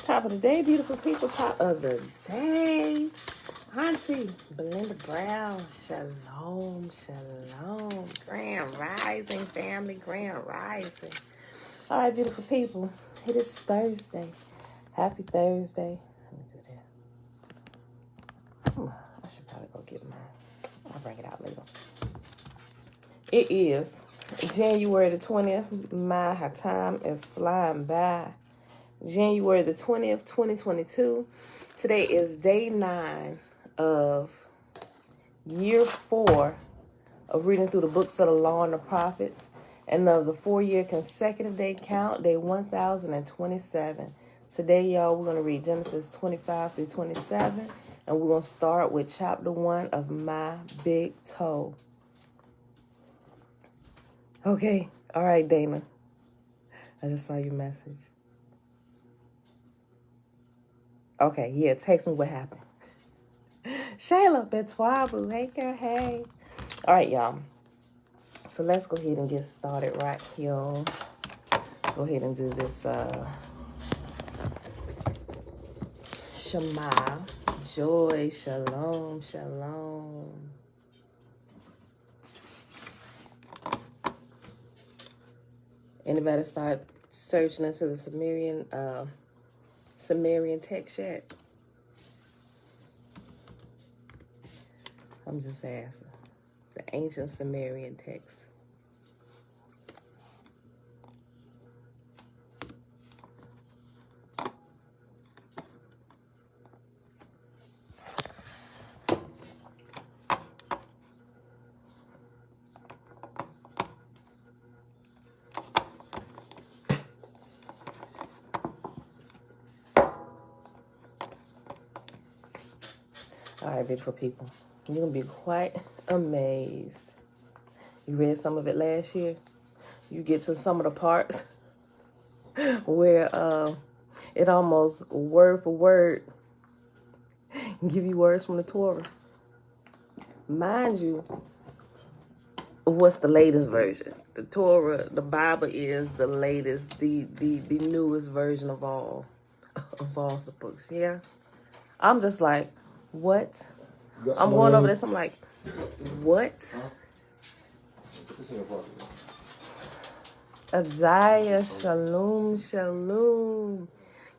Top of the day, beautiful people. Top of the day. Auntie Belinda Brown. Shalom, shalom. Grand rising, family. Grand rising. All right, beautiful people. It is Thursday. Happy Thursday. Let me do that. I should probably go get mine. I'll bring it out later. It is January the 20th. My time is flying by. January the 20th, 2022. Today is day 9 of year 4 of reading through the books of the law and the prophets, and of the 4-year consecutive day count, day 1027. Today, y'all, we're going to read Genesis 25 through 27, and we're going to start with chapter 1 of My Big Toe. Okay. All right, Dana. I just saw your message. Okay, yeah, text me what happened. Shayla, Betwabu, hey girl, hey. All right, y'all. So let's go ahead and get started right here. Go ahead and do this Shema, joy, shalom, shalom. Anybody start searching into the Sumerian text yet? I'm just asking. The ancient Sumerian text. All right, beautiful people. You're going to be quite amazed. You read some of it last year. You get to some of the parts where it almost word for word give you words from the Torah. Mind you, what's the latest version? The Torah, the Bible is the latest, the newest version of all the books. Yeah. I'm just like, what? I'm going over this. I'm like, what? Adaya, shalom, shalom.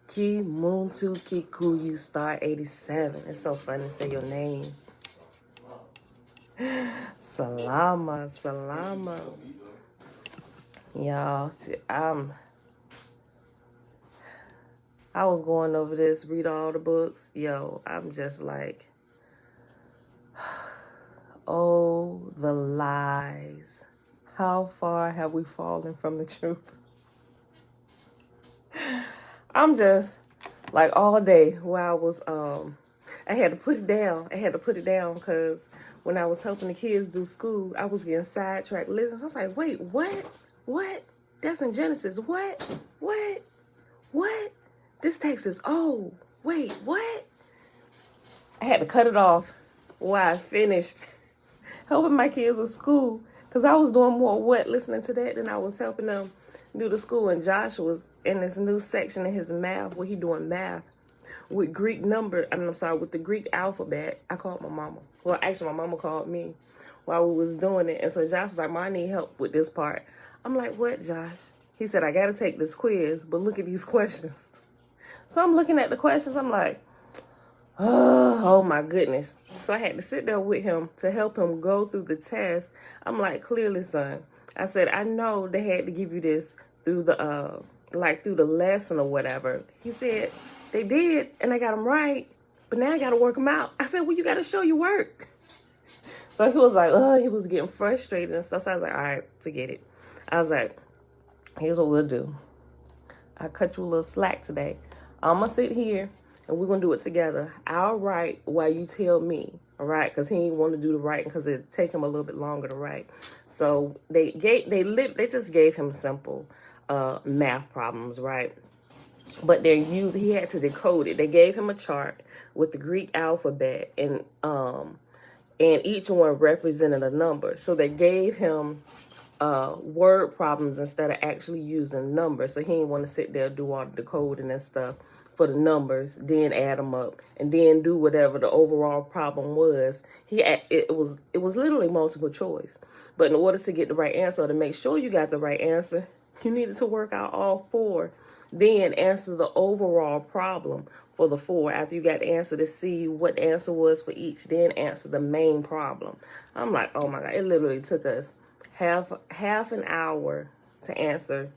Ki muntu kiku, you star 87. It's so fun to say your name. Salama, salama. Y'all, see, I was going over this, read all the books. Yo, I'm just like, oh, the lies. How far have we fallen from the truth? I'm just like all day while I was, I had to put it down. Because when I was helping the kids do school, I was getting sidetracked. Listen, so I was like, wait, what? That's in Genesis. What? This text is, oh, wait, what? I had to cut it off while I finished helping my kids with school, because I was doing more listening to that than I was helping them do the school. And Josh was in this new section in his math where he doing math with Greek with the Greek alphabet. I called my mama. Well, actually, my mama called me while we was doing it. And so Josh was like, I need help with this part. I'm like, what, Josh? He said, I got to take this quiz, but look at these questions. So I'm looking at the questions. I'm like, oh my goodness. So I had to sit there with him to help him go through the test. I'm like, clearly, son. I said, I know they had to give you this through the through the lesson or whatever. He said, they did, and I got them right, but now I got to work them out. I said, well, you got to show your work. So he was like, he was getting frustrated and stuff. So I was like, all right, forget it. I was like, here's what we'll do. I cut you a little slack today. I'm going to sit here, and we're going to do it together. I'll write while you tell me, all right? Because he didn't want to do the writing because it'd take him a little bit longer to write. So they just gave him simple math problems, right? But he had to decode it. They gave him a chart with the Greek alphabet, and each one represented a number. So they gave him word problems instead of actually using numbers. So he didn't want to sit there and do all the decoding and stuff for the numbers, then add them up, and then do whatever the overall problem was. It was literally multiple choice. But in order to get the right answer, to make sure you got the right answer, you needed to work out all four. Then answer the overall problem for the four. After you got the answer, to see what the answer was for each, then answer the main problem. I'm like, oh my God, it literally took us half an hour to answer.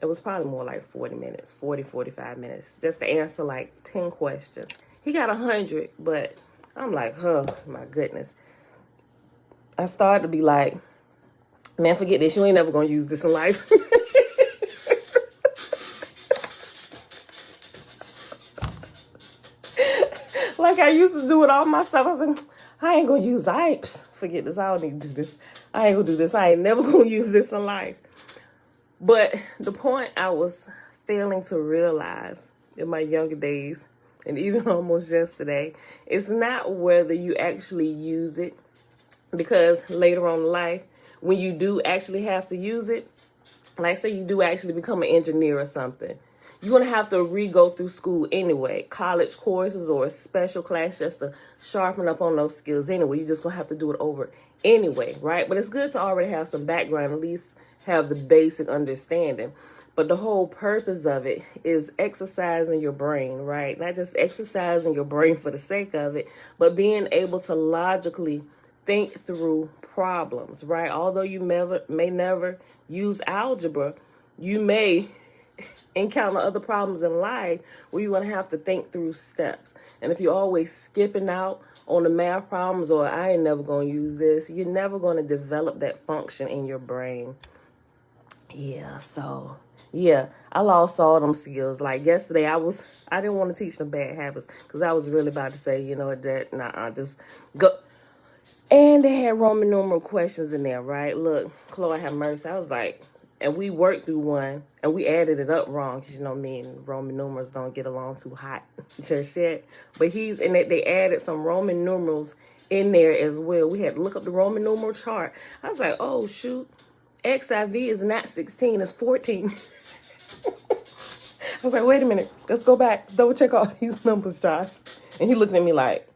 It was probably more like 45 minutes, just to answer like 10 questions. He got 100, but I'm like, oh my goodness. I started to be like, man, forget this. You ain't never gonna use this in life. Like I used to do it all myself. I was like, I ain't gonna use forget this. I don't need to do this. I ain't gonna do this. I ain't never gonna use this in life. But the point I was failing to realize in my younger days, and even almost yesterday, it's not whether you actually use it, because later on in life, when you do actually have to use it, like say you do actually become an engineer or something, you're going to have to re-go through school anyway, college courses or a special class just to sharpen up on those skills anyway. You're just going to have to do it over anyway, right? But it's good to already have some background, at least have the basic understanding. But the whole purpose of it is exercising your brain, right? Not just exercising your brain for the sake of it, but being able to logically think through problems, right? Although you may never use algebra, you may encounter other problems in life where you're going to have to think through steps. And if you're always skipping out on the math problems, or I ain't never going to use this, you're never going to develop that function in your brain. Yeah, so yeah, I lost all them skills. Like yesterday, I didn't want to teach them bad habits because I was really about to say, you know, that nah, just go. And they had Roman numeral questions in there, right? Look, Chloe have mercy. I was like, and we worked through one, and we added it up wrong, because, you know, me and Roman numerals don't get along too hot just yet. But they added some Roman numerals in there as well. We had to look up the Roman numeral chart. I was like, oh, shoot. XIV is not 16, it's 14. I was like, wait a minute. Let's go back. Double check all these numbers, Josh. And he looked at me like,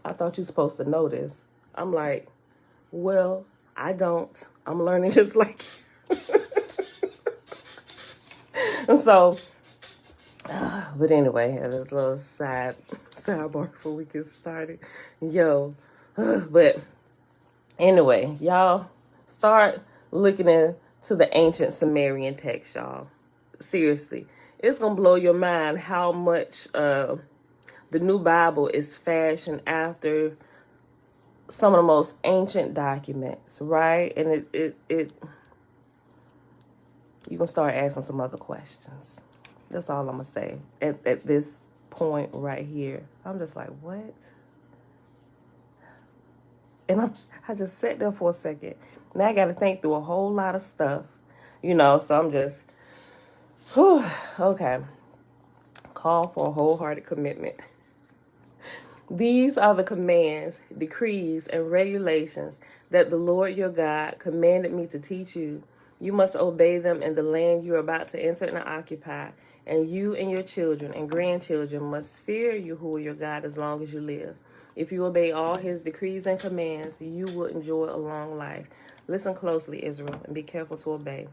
I thought you were supposed to know this. I'm like, well, I don't. I'm learning just like you. And so, but anyway, there's a little sidebar before we get started. But anyway, y'all start looking into the ancient Sumerian text, y'all. Seriously, it's going to blow your mind how much the New Bible is fashioned after some of the most ancient documents, right? And it you can start asking some other questions. That's all I'm gonna say at this point right here. I'm just like, what? And I just sat there for a second. Now I got to think through a whole lot of stuff, you know. So I'm just, okay. Call for a wholehearted commitment. These are the commands, decrees, and regulations that the Lord your God commanded me to teach you. You must obey them in the land you are about to enter and occupy, and you and your children and grandchildren must fear Yahuwah your God as long as you live. If you obey all his decrees and commands, you will enjoy a long life. Listen closely, Israel, and be careful to obey.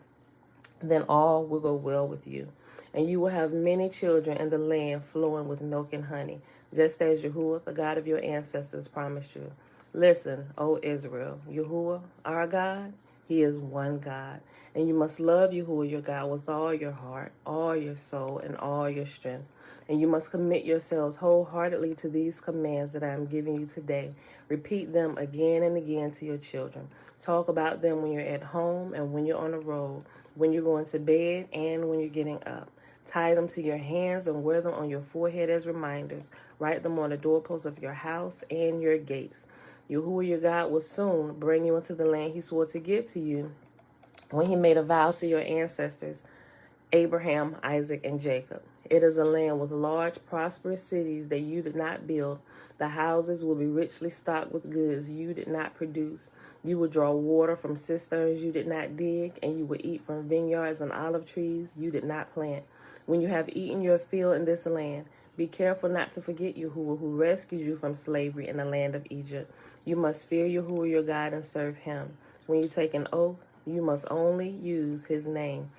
Then all will go well with you, and you will have many children in the land flowing with milk and honey, just as Yahuwah, the God of your ancestors, promised you. Listen, O Israel, Yahuwah, our God, he is one God, and you must love Yahuwah your God with all your heart, all your soul, and all your strength. And you must commit yourselves wholeheartedly to these commands that I am giving you today. Repeat them again and again to your children. Talk about them when you're at home and when you're on the road, when you're going to bed and when you're getting up. Tie them to your hands and wear them on your forehead as reminders. Write them on the doorposts of your house and your gates. Yahuwah your God will soon bring you into the land he swore to give to you when he made a vow to your ancestors. Abraham, Isaac, and Jacob. It is a land with large, prosperous cities that you did not build. The houses will be richly stocked with goods you did not produce. You will draw water from cisterns you did not dig, and you will eat from vineyards and olive trees you did not plant. When you have eaten your fill in this land, be careful not to forget Yahuwah, who rescued you from slavery in the land of Egypt. You must fear Yahuwah your God and serve him. When you take an oath, you must only use his name.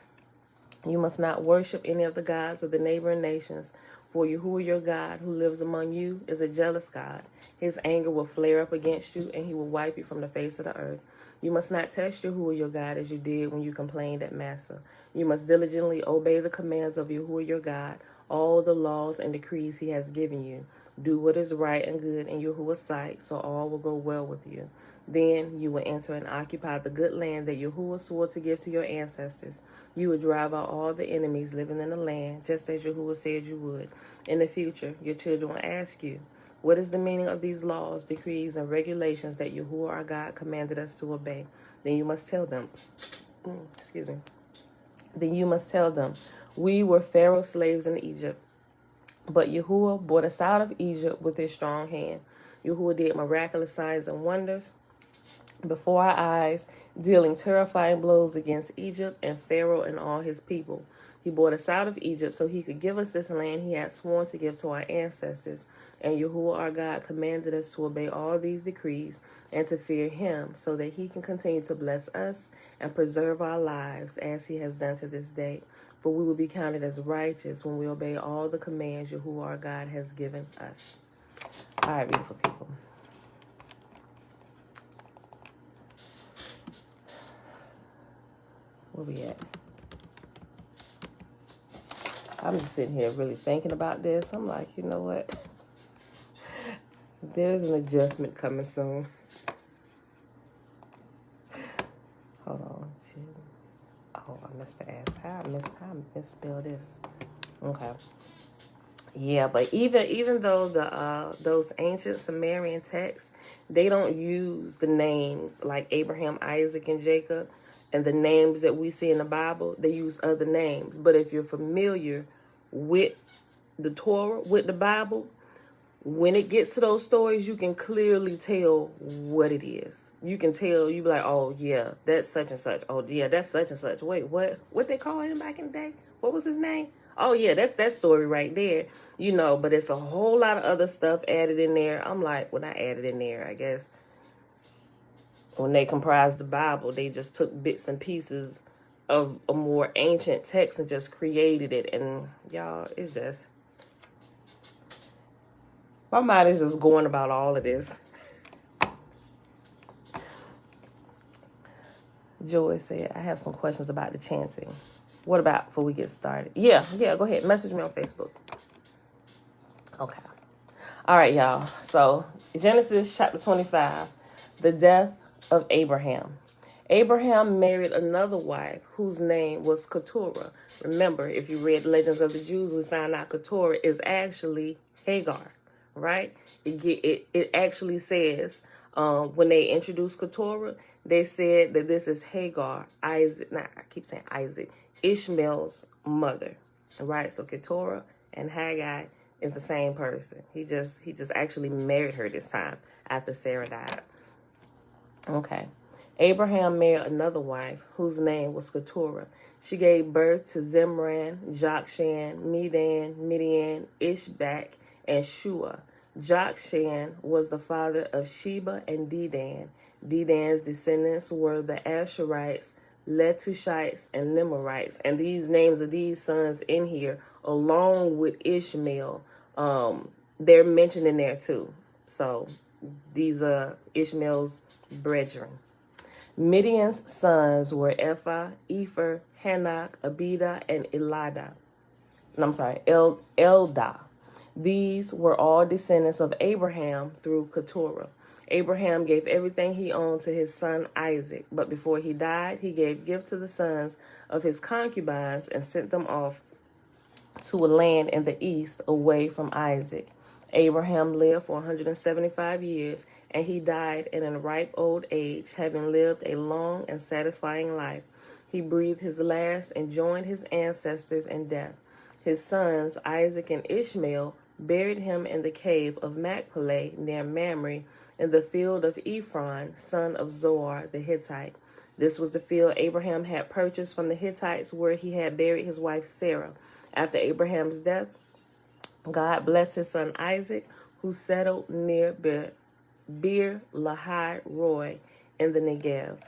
You must not worship any of the gods of the neighboring nations, for Yahuwah your God, who lives among you, is a jealous God. His anger will flare up against you, and he will wipe you from the face of the earth. You must not test Yahuwah your God as you did when you complained at Massa. You must diligently obey the commands of Yahuwah your God, all the laws and decrees he has given you. Do what is right and good in Yahuwah's sight, so all will go well with you. Then you will enter and occupy the good land that Yahuwah swore to give to your ancestors. You will drive out all the enemies living in the land, just as Yahuwah said you would. In the future, your children will ask you, what is the meaning of these laws, decrees, and regulations that Yahuwah our God commanded us to obey? Then you must tell them, we were Pharaoh's slaves in Egypt. But Yahuwah brought us out of Egypt with his strong hand. Yahuwah did miraculous signs and wonders before our eyes, dealing terrifying blows against Egypt and Pharaoh and all his people. He brought us out of Egypt so he could give us this land he had sworn to give to our ancestors. And Yahuwah our God commanded us to obey all these decrees and to fear him, so that he can continue to bless us and preserve our lives as he has done to this day. For we will be counted as righteous when we obey all the commands Yahuwah our God has given us. All right, beautiful people. Where we at? I'm just sitting here really thinking about this. I'm like, you know what? There's an adjustment coming soon. Hold on. Shit. Oh, I missed the ass. How I misspelled this. Okay. Yeah, but even though those ancient Sumerian texts, they don't use the names like Abraham, Isaac, and Jacob, and the names that we see in the Bible, they use other names. But if you're familiar with the Torah, with the Bible, when it gets to those stories, you can clearly tell what it is. You can tell, you be like, oh, yeah, that's such and such. Oh, yeah, that's such and such. Wait, what? What they call him back in the day? What was his name? Oh, yeah, that's that story right there. You know, but it's a whole lot of other stuff added in there. I'm like, well, not added in there, I guess. When they comprised the Bible, they just took bits and pieces of a more ancient text and just created it. And y'all, it's just, my mind is just going about all of this. Joy said, I have some questions about the chanting. What about before we get started? Yeah, go ahead. Message me on Facebook. Okay. All right, y'all. So Genesis chapter 25, the death of Abraham. Abraham married another wife whose name was Keturah. Remember, if you read Legends of the Jews, we found out Keturah is actually Hagar, right? It actually says when they introduced Keturah, they said that this is Hagar, Isaac, Ishmael's mother, right? So Keturah and Haggai is the same person. He just actually married her this time after Sarah died. Okay. Abraham married another wife whose name was Keturah. She gave birth to Zimran, Jokshan, Medan, Midian, Ishbak, and Shua. Jokshan was the father of Sheba and Dedan. Dedan's descendants were the Asherites, Letushites, and Limerites. And these names of these sons in here, along with Ishmael, they're mentioned in there too. So these are Ishmael's brethren. Midian's sons were Ephah, Epher, Hanok, Abida, and Eldah. These were all descendants of Abraham through Keturah. Abraham gave everything he owned to his son Isaac, but before he died, he gave gift to the sons of his concubines and sent them off to a land in the east away from Isaac. Abraham lived for 175 years, and he died in a ripe old age, having lived a long and satisfying life. he breathed his last and joined his ancestors in death. His sons, Isaac and Ishmael, buried him in the cave of Machpelah near Mamre in the field of Ephron, son of Zohar the Hittite. This was the field Abraham had purchased from the Hittites where he had buried his wife Sarah. After Abraham's death, God blessed his son Isaac, who settled near Bir Lahai Roi in the Negev.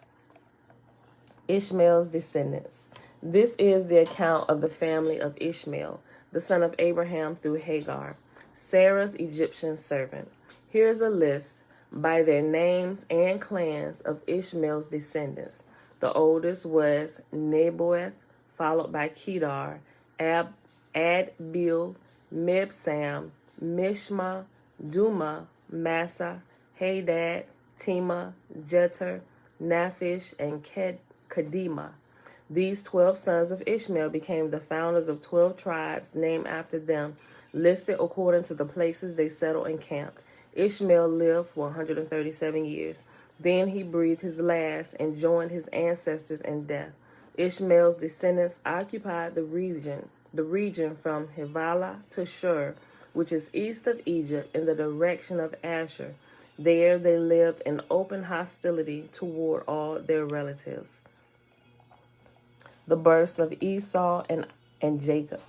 Ishmael's descendants. This is the account of the family of Ishmael, the son of Abraham through Hagar, Sarah's Egyptian servant. Here is a list by their names and clans of Ishmael's descendants. The oldest was Nebaioth, followed by Kedar, Adbil, Mibsam, Mishma, Duma, Massa, Hadad, Tema, Jeter, Naphish, and Kedema. These 12 sons of Ishmael became the founders of 12 tribes named after them, listed according to the places they settled and camped. Ishmael lived for 137 years. Then he breathed his last and joined his ancestors in death. Ishmael's descendants occupied the region from Havilah to Shur, which is east of Egypt in the direction of Asher. There they lived in open hostility toward all their relatives. The births of Esau and Jacob.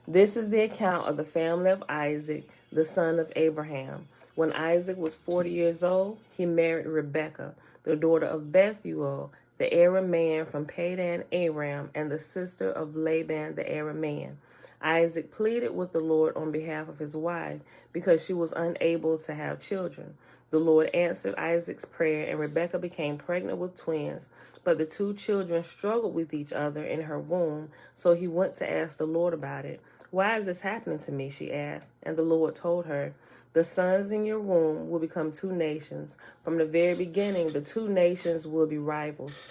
This is the account of the family of Isaac, the son of Abraham. When Isaac was 40 years old, he married Rebekah, the daughter of Bethuel, the Aramean from Padan Aram, and the sister of Laban the Aramean. Isaac pleaded with the Lord on behalf of his wife because she was unable to have children. The Lord answered Isaac's prayer, and Rebekah became pregnant with twins. But the two children struggled with each other in her womb, so he went to ask the Lord about it. "Why is this happening to me?" she asked. And the Lord told her, "The sons in your womb will become two nations. From the very beginning, the two nations will be rivals.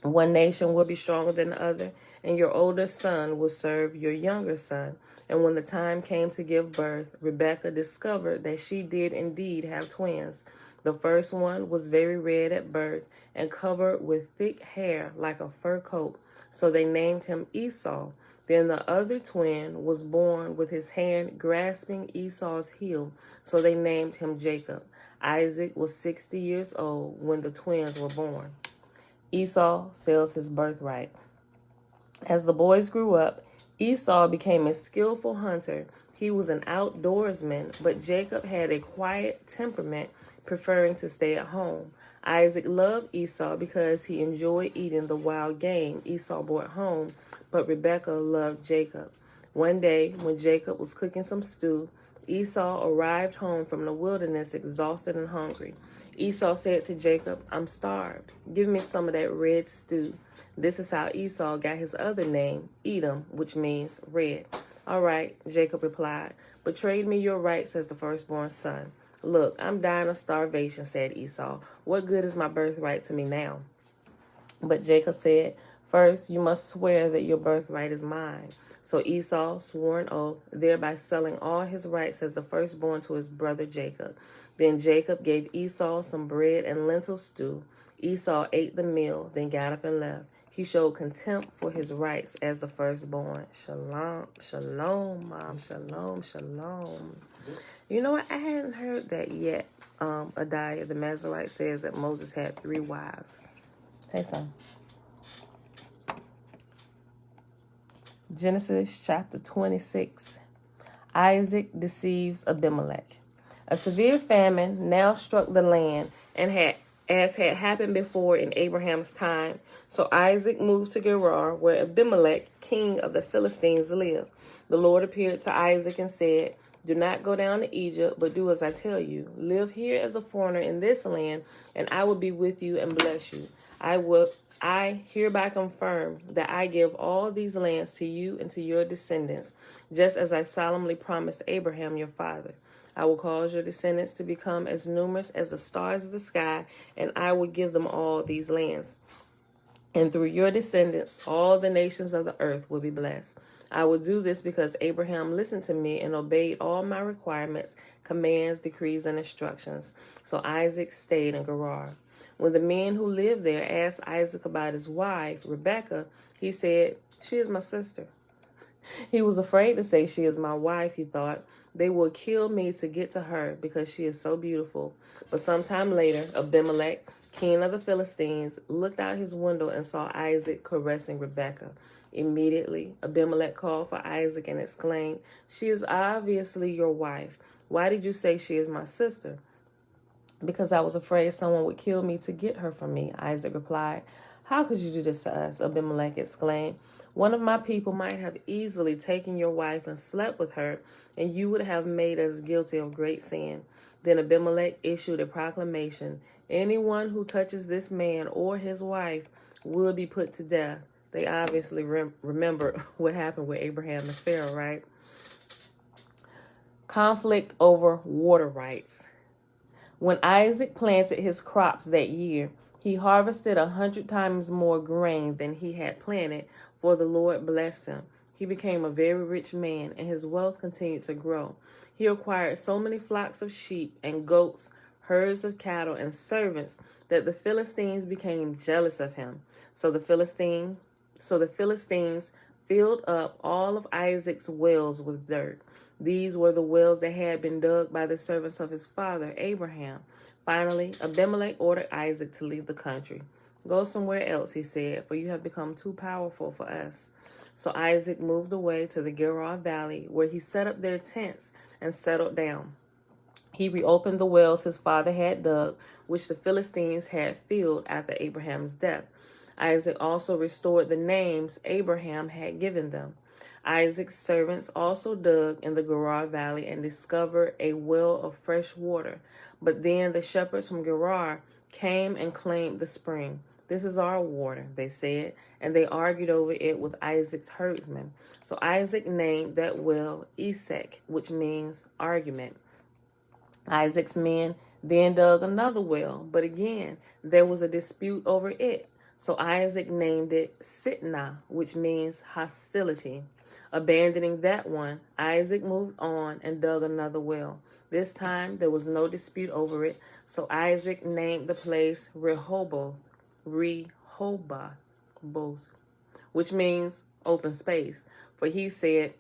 One nation will be stronger than the other, and your older son will serve your younger son." And when the time came to give birth, Rebekah discovered that she did indeed have twins. The first one was very red at birth and covered with thick hair like a fur coat, so they named him Esau. Then the other twin was born with his hand grasping Esau's heel, so they named him Jacob. Isaac was 60 years old when the twins were born. Esau sells his birthright. As the boys grew up, Esau became a skillful hunter. He was an outdoorsman, but Jacob had a quiet temperament, preferring to stay at home. Isaac loved Esau because he enjoyed eating the wild game Esau brought home, but Rebekah loved Jacob. One day, when Jacob was cooking some stew, Esau arrived home from the wilderness exhausted and hungry. Esau said to Jacob, "I'm starved. Give me some of that red stew." This is how Esau got his other name, Edom, which means red. "All right," Jacob replied, "but trade me your rights as the firstborn son." "Look, I'm dying of starvation," said Esau. "What good is my birthright to me now?" But Jacob said, "First, you must swear that your birthright is mine." So Esau swore an oath, thereby selling all his rights as the firstborn to his brother Jacob. Then Jacob gave Esau some bread and lentil stew. Esau ate the meal, then got up and left. He showed contempt for his rights as the firstborn. Shalom, shalom, Mom, shalom, shalom. You know what? I hadn't heard that yet. Adiah, the Masorite, says that Moses had 3 wives. Hey, son. Genesis chapter 26. Isaac deceives Abimelech. A severe famine now struck the land, and as had happened before in Abraham's time. So Isaac moved to Gerar, where Abimelech, king of the Philistines, lived. The Lord appeared to Isaac and said, "Do not go down to Egypt, but do as I tell you. Live here as a foreigner in this land, and I will be with you and bless you. I hereby confirm that I give all these lands to you and to your descendants, just as I solemnly promised Abraham your father. I will cause your descendants to become as numerous as the stars of the sky, and I will give them all these lands. And through your descendants, all the nations of the earth will be blessed. I will do this because Abraham listened to me and obeyed all my requirements, commands, decrees, and instructions." So Isaac stayed in Gerar. When the men who lived there asked Isaac about his wife, Rebekah, he said, "She is my sister." He was afraid to say, "She is my wife," he thought. "They will kill me to get to her because she is so beautiful." But sometime later, Abimelech, king of the Philistines, looked out his window and saw Isaac caressing Rebekah. Immediately, Abimelech called for Isaac and exclaimed, "She is obviously your wife. Why did you say she is my sister?" "Because I was afraid someone would kill me to get her from me," Isaac replied. "How could you do this to us?" Abimelech exclaimed. "One of my people might have easily taken your wife and slept with her, and you would have made us guilty of great sin." Then Abimelech issued a proclamation: "Anyone who touches this man or his wife will be put to death." They obviously remember what happened with Abraham and Sarah, right? Conflict over water rights. When Isaac planted his crops that year, he harvested 100 times more grain than he had planted, for the Lord blessed him. He became a very rich man, and his wealth continued to grow. He acquired so many flocks of sheep and goats, herds of cattle, and servants that the Philistines became jealous of him. So the Philistines filled up all of Isaac's wells with dirt. These were the wells that had been dug by the servants of his father, Abraham. Finally, Abimelech ordered Isaac to leave the country. "Go somewhere else," he said, "for you have become too powerful for us." So Isaac moved away to the Gerar Valley, where he set up their tents and settled down. He reopened the wells his father had dug, which the Philistines had filled after Abraham's death. Isaac also restored the names Abraham had given them. Isaac's servants also dug in the Gerar Valley and discovered a well of fresh water. But then the shepherds from Gerar came and claimed the spring. "This is our water," they said, and they argued over it with Isaac's herdsmen. So Isaac named that well Esek, which means argument. Isaac's men then dug another well, but again there was a dispute over it. So Isaac named it Sitnah, which means hostility. Abandoning that one, Isaac moved on and dug another well. This time there was no dispute over it, so Isaac named the place Rehoboth, which means open space. For he said,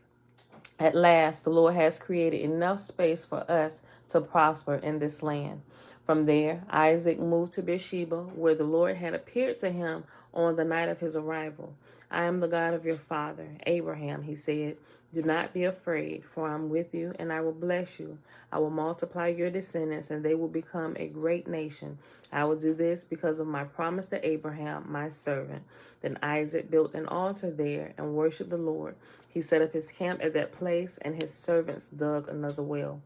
"At last the Lord has created enough space for us to prosper in this land." From there, Isaac moved to Beersheba, where the Lord had appeared to him on the night of his arrival. "I am the God of your father, Abraham," he said. "Do not be afraid, for I am with you, and I will bless you. I will multiply your descendants, and they will become a great nation. I will do this because of my promise to Abraham, my servant." Then Isaac built an altar there and worshiped the Lord. He set up his camp at that place, and his servants dug another well.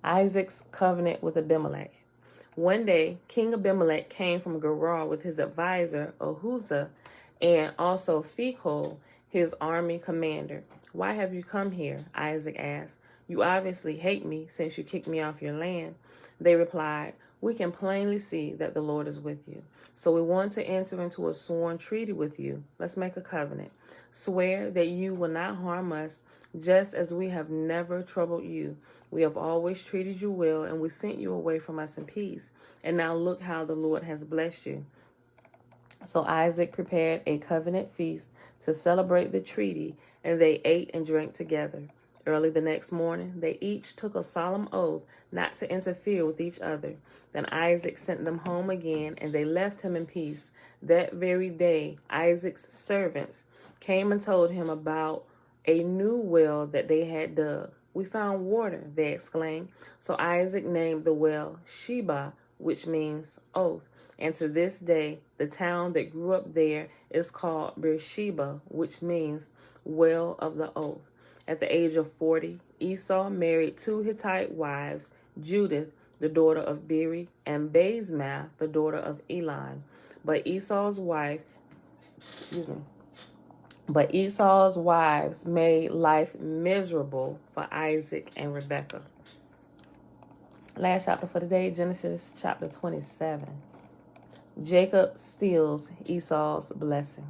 Isaac's covenant with Abimelech. One day, King Abimelech came from Gerar with his advisor, Ahuzah, and also Phicol, his army commander. "Why have you come here?" Isaac asked. "You obviously hate me since you kicked me off your land." They replied, "We can plainly see that the Lord is with you. So we want to enter into a sworn treaty with you. Let's make a covenant. Swear that you will not harm us, just as we have never troubled you. We have always treated you well, and we sent you away from us in peace. And now look how the Lord has blessed you." So Isaac prepared a covenant feast to celebrate the treaty, and they ate and drank together. Early the next morning, they each took a solemn oath not to interfere with each other. Then Isaac sent them home again, and they left him in peace. That very day, Isaac's servants came and told him about a new well that they had dug. "We found water," they exclaimed. So Isaac named the well Sheba, which means oath. And to this day, the town that grew up there is called Beersheba, which means well of the oath. At the age of 40, Esau married two Hittite wives, Judith, the daughter of Beeri, and Basemath, the daughter of Elon. But Esau's wives made life miserable for Isaac and Rebekah. Last chapter for today, Genesis chapter 27. Jacob steals Esau's blessing.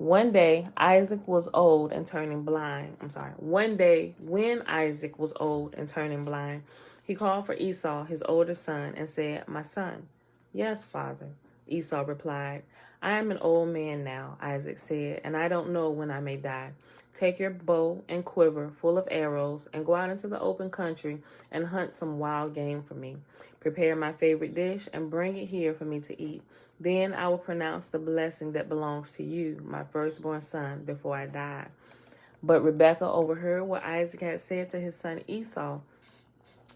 One day, Isaac was old and turning blind. One day, when Isaac was old and turning blind, he called for Esau, his older son, and said, "My son." "Yes, father," Esau replied. "I am an old man now," Isaac said, "and I don't know when I may die. Take your bow and quiver full of arrows and go out into the open country and hunt some wild game for me. Prepare my favorite dish and bring it here for me to eat. Then I will pronounce the blessing that belongs to you, my firstborn son, before I die." But Rebekah overheard what Isaac had said to his son Esau.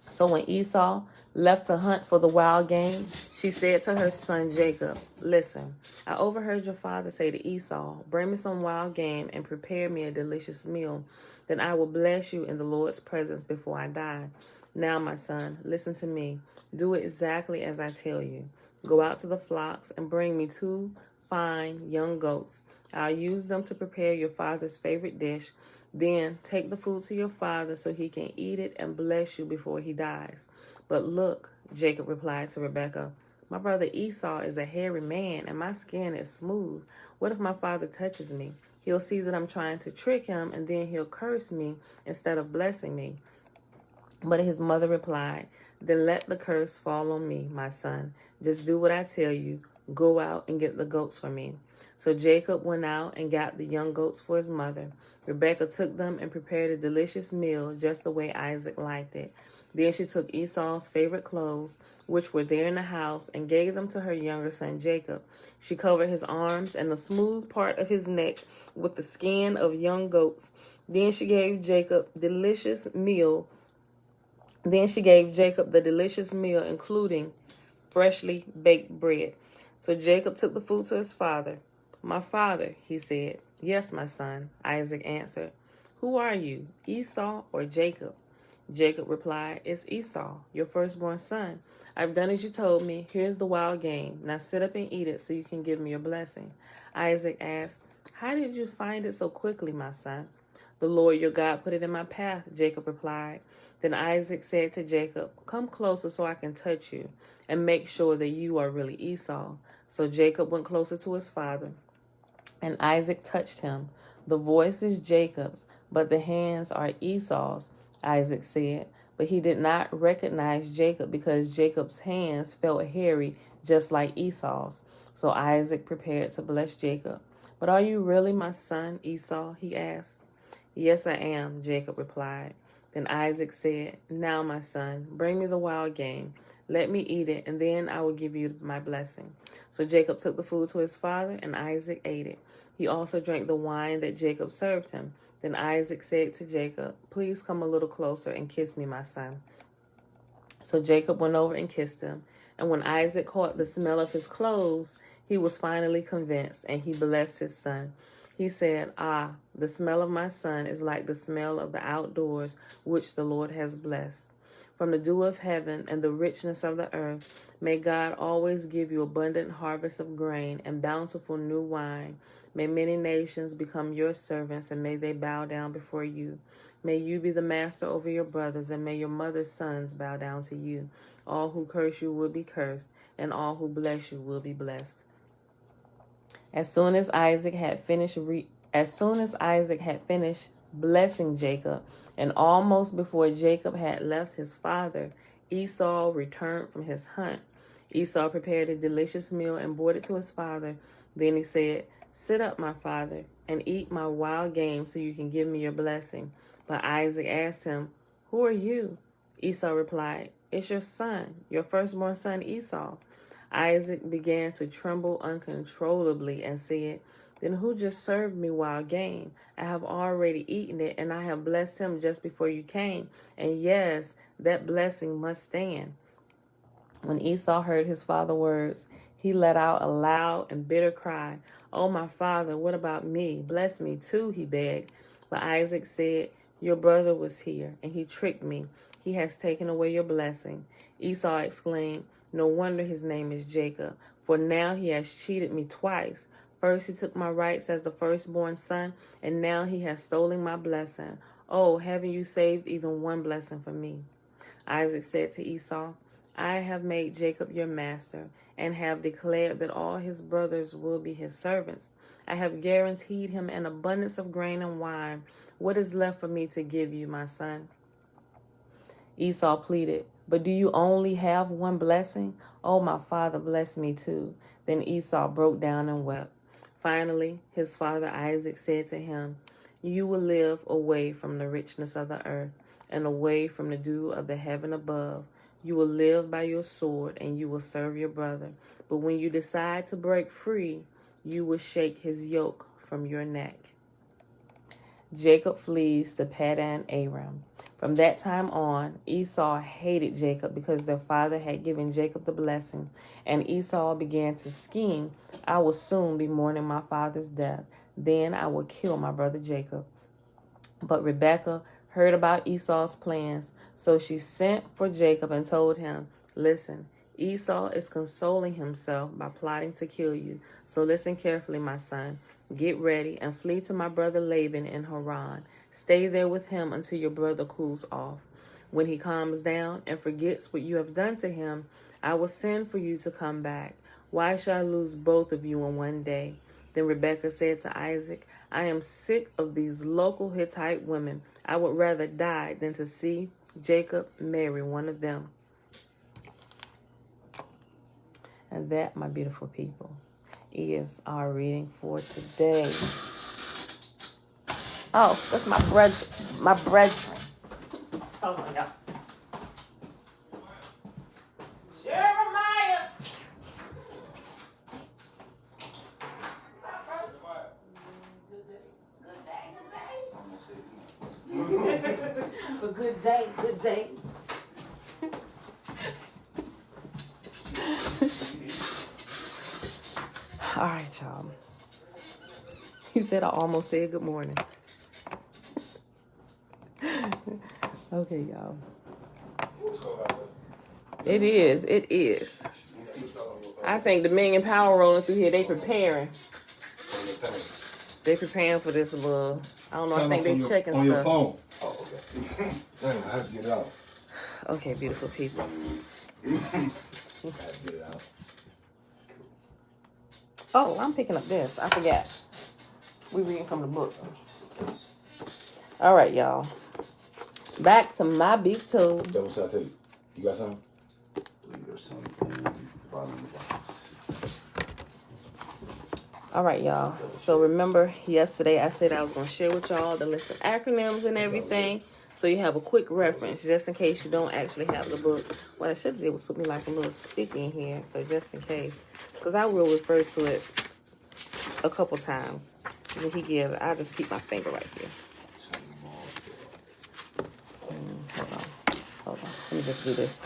So when Esau left to hunt for the wild game, she said to her son Jacob, "Listen, I overheard your father say to Esau, 'Bring me some wild game and prepare me a delicious meal. Then I will bless you in the Lord's presence before I die. Now, my son, listen to me. Do exactly as I tell you. Go out to the flocks and bring me 2 fine young goats. I'll use them to prepare your father's favorite dish. Then take the food to your father so he can eat it and bless you before he dies.'" "But look," Jacob replied to Rebekah, "my brother Esau is a hairy man and my skin is smooth. What if my father touches me? He'll see that I'm trying to trick him, and then he'll curse me instead of blessing me." But his mother replied, "Then let the curse fall on me, my son. Just do what I tell you. Go out and get the goats for me." So Jacob went out and got the young goats for his mother. Rebekah took them and prepared a delicious meal just the way Isaac liked it. Then she took Esau's favorite clothes, which were there in the house, and gave them to her younger son Jacob. She covered his arms and the smooth part of his neck with the skin of young goats. Then she gave Jacob the delicious meal, including freshly baked bread. So Jacob took the food to his father. "My father," he said. "Yes, my son," Isaac answered. "Who are you, Esau or Jacob?" Jacob replied, "It's Esau, your firstborn son. I've done as you told me. Here's the wild game. Now sit up and eat it so you can give me your blessing." Isaac asked, "How did you find it so quickly, my son?" "The Lord your God put it in my path," Jacob replied. Then Isaac said to Jacob, "Come closer so I can touch you and make sure that you are really Esau." So Jacob went closer to his father, and Isaac touched him. "The voice is Jacob's, but the hands are Esau's," Isaac said. But he did not recognize Jacob because Jacob's hands felt hairy just like Esau's. So Isaac prepared to bless Jacob. "But are you really my son, Esau?" he asked. "Yes, I am," Jacob replied. Then Isaac said, "Now, my son, bring me the wild game. Let me eat it, and then I will give you my blessing." So Jacob took the food to his father, and Isaac ate it. He also drank the wine that Jacob served him. Then Isaac said to Jacob, "Please come a little closer and kiss me, my son." So Jacob went over and kissed him. And when Isaac caught the smell of his clothes, he was finally convinced, and he blessed his son. He said, "Ah, the smell of my son is like the smell of the outdoors, which the Lord has blessed. From the dew of heaven and the richness of the earth, may God always give you abundant harvest of grain and bountiful new wine. May many nations become your servants, and may they bow down before you. May you be the master over your brothers, and may your mother's sons bow down to you. All who curse you will be cursed, and all who bless you will be blessed." As soon as Isaac had finished blessing Jacob, and almost before Jacob had left his father, Esau returned from his hunt. Esau prepared a delicious meal and brought it to his father. Then he said, "Sit up, my father, and eat my wild game so you can give me your blessing." But Isaac asked him, "Who are you?" Esau replied, "It's your son, your firstborn son Esau." Isaac began to tremble uncontrollably and said, "Then who just served me wild game? I have already eaten it, and I have blessed him just before you came. And yes, that blessing must stand." When Esau heard his father's words, he let out a loud and bitter cry. "Oh, my father, what about me? Bless me too," he begged. But Isaac said, "Your brother was here, and he tricked me. He has taken away your blessing." Esau exclaimed, "No wonder his name is Jacob, for now he has cheated me twice. First he took my rights as the firstborn son, and now he has stolen my blessing. Oh, haven't you saved even one blessing for me?" Isaac said to Esau, I have made Jacob your master, and have declared that all his brothers will be his servants. I have guaranteed him an abundance of grain and wine. What is left for me to give you, my son?" Esau pleaded, "But do you only have one blessing? Oh, my father, bless me too." Then Esau broke down and wept. Finally, his father Isaac said to him, "You will live away from the richness of the earth and away from the dew of the heaven above. You will live by your sword and you will serve your brother. But when you decide to break free, you will shake his yoke from your neck." Jacob flees to Padan Aram. From that time on, Esau hated Jacob because their father had given Jacob the blessing, and Esau began to scheme, "I will soon be mourning my father's death. Then I will kill my brother Jacob." But Rebekah heard about Esau's plans, so she sent for Jacob and told him, "Listen, Esau is consoling himself by plotting to kill you. So listen carefully, my son. Get ready and flee to my brother Laban in Haran. Stay there with him until your brother cools off. When he calms down and forgets what you have done to him, I will send for you to come back. Why shall I lose both of you in one day?" Then Rebekah said to Isaac, "I am sick of these local Hittite women. I would rather die than to see Jacob marry one of them." And that, my beautiful people, is our reading for today. Oh, that's my brethren. Hold on, y'all. Jeremiah. What's up, brother? Good day. Good day. All right, y'all. He said I almost said good morning. Okay, y'all. It is. I think the Million Power rolling through here, they preparing. They preparing for this little, I don't know, I think they checking stuff. On your phone. Oh, okay. Dang, I have to get it out. Okay, beautiful people. I have to get it out. Oh, I'm picking up this. I forgot. We reading from the book. All right, y'all. Back to my big toe. Double shot tape. You got something? I believe there's something in the bottom of the box. All right, y'all. So remember yesterday I said I was going to share with y'all the list of acronyms and everything. So you have a quick reference just in case you don't actually have the book. What I should have did was put me like a little sticky in here. So just in case. Because I will refer to it a couple times. When he gives, I'll just keep my finger right here. Hold on. Let me just do this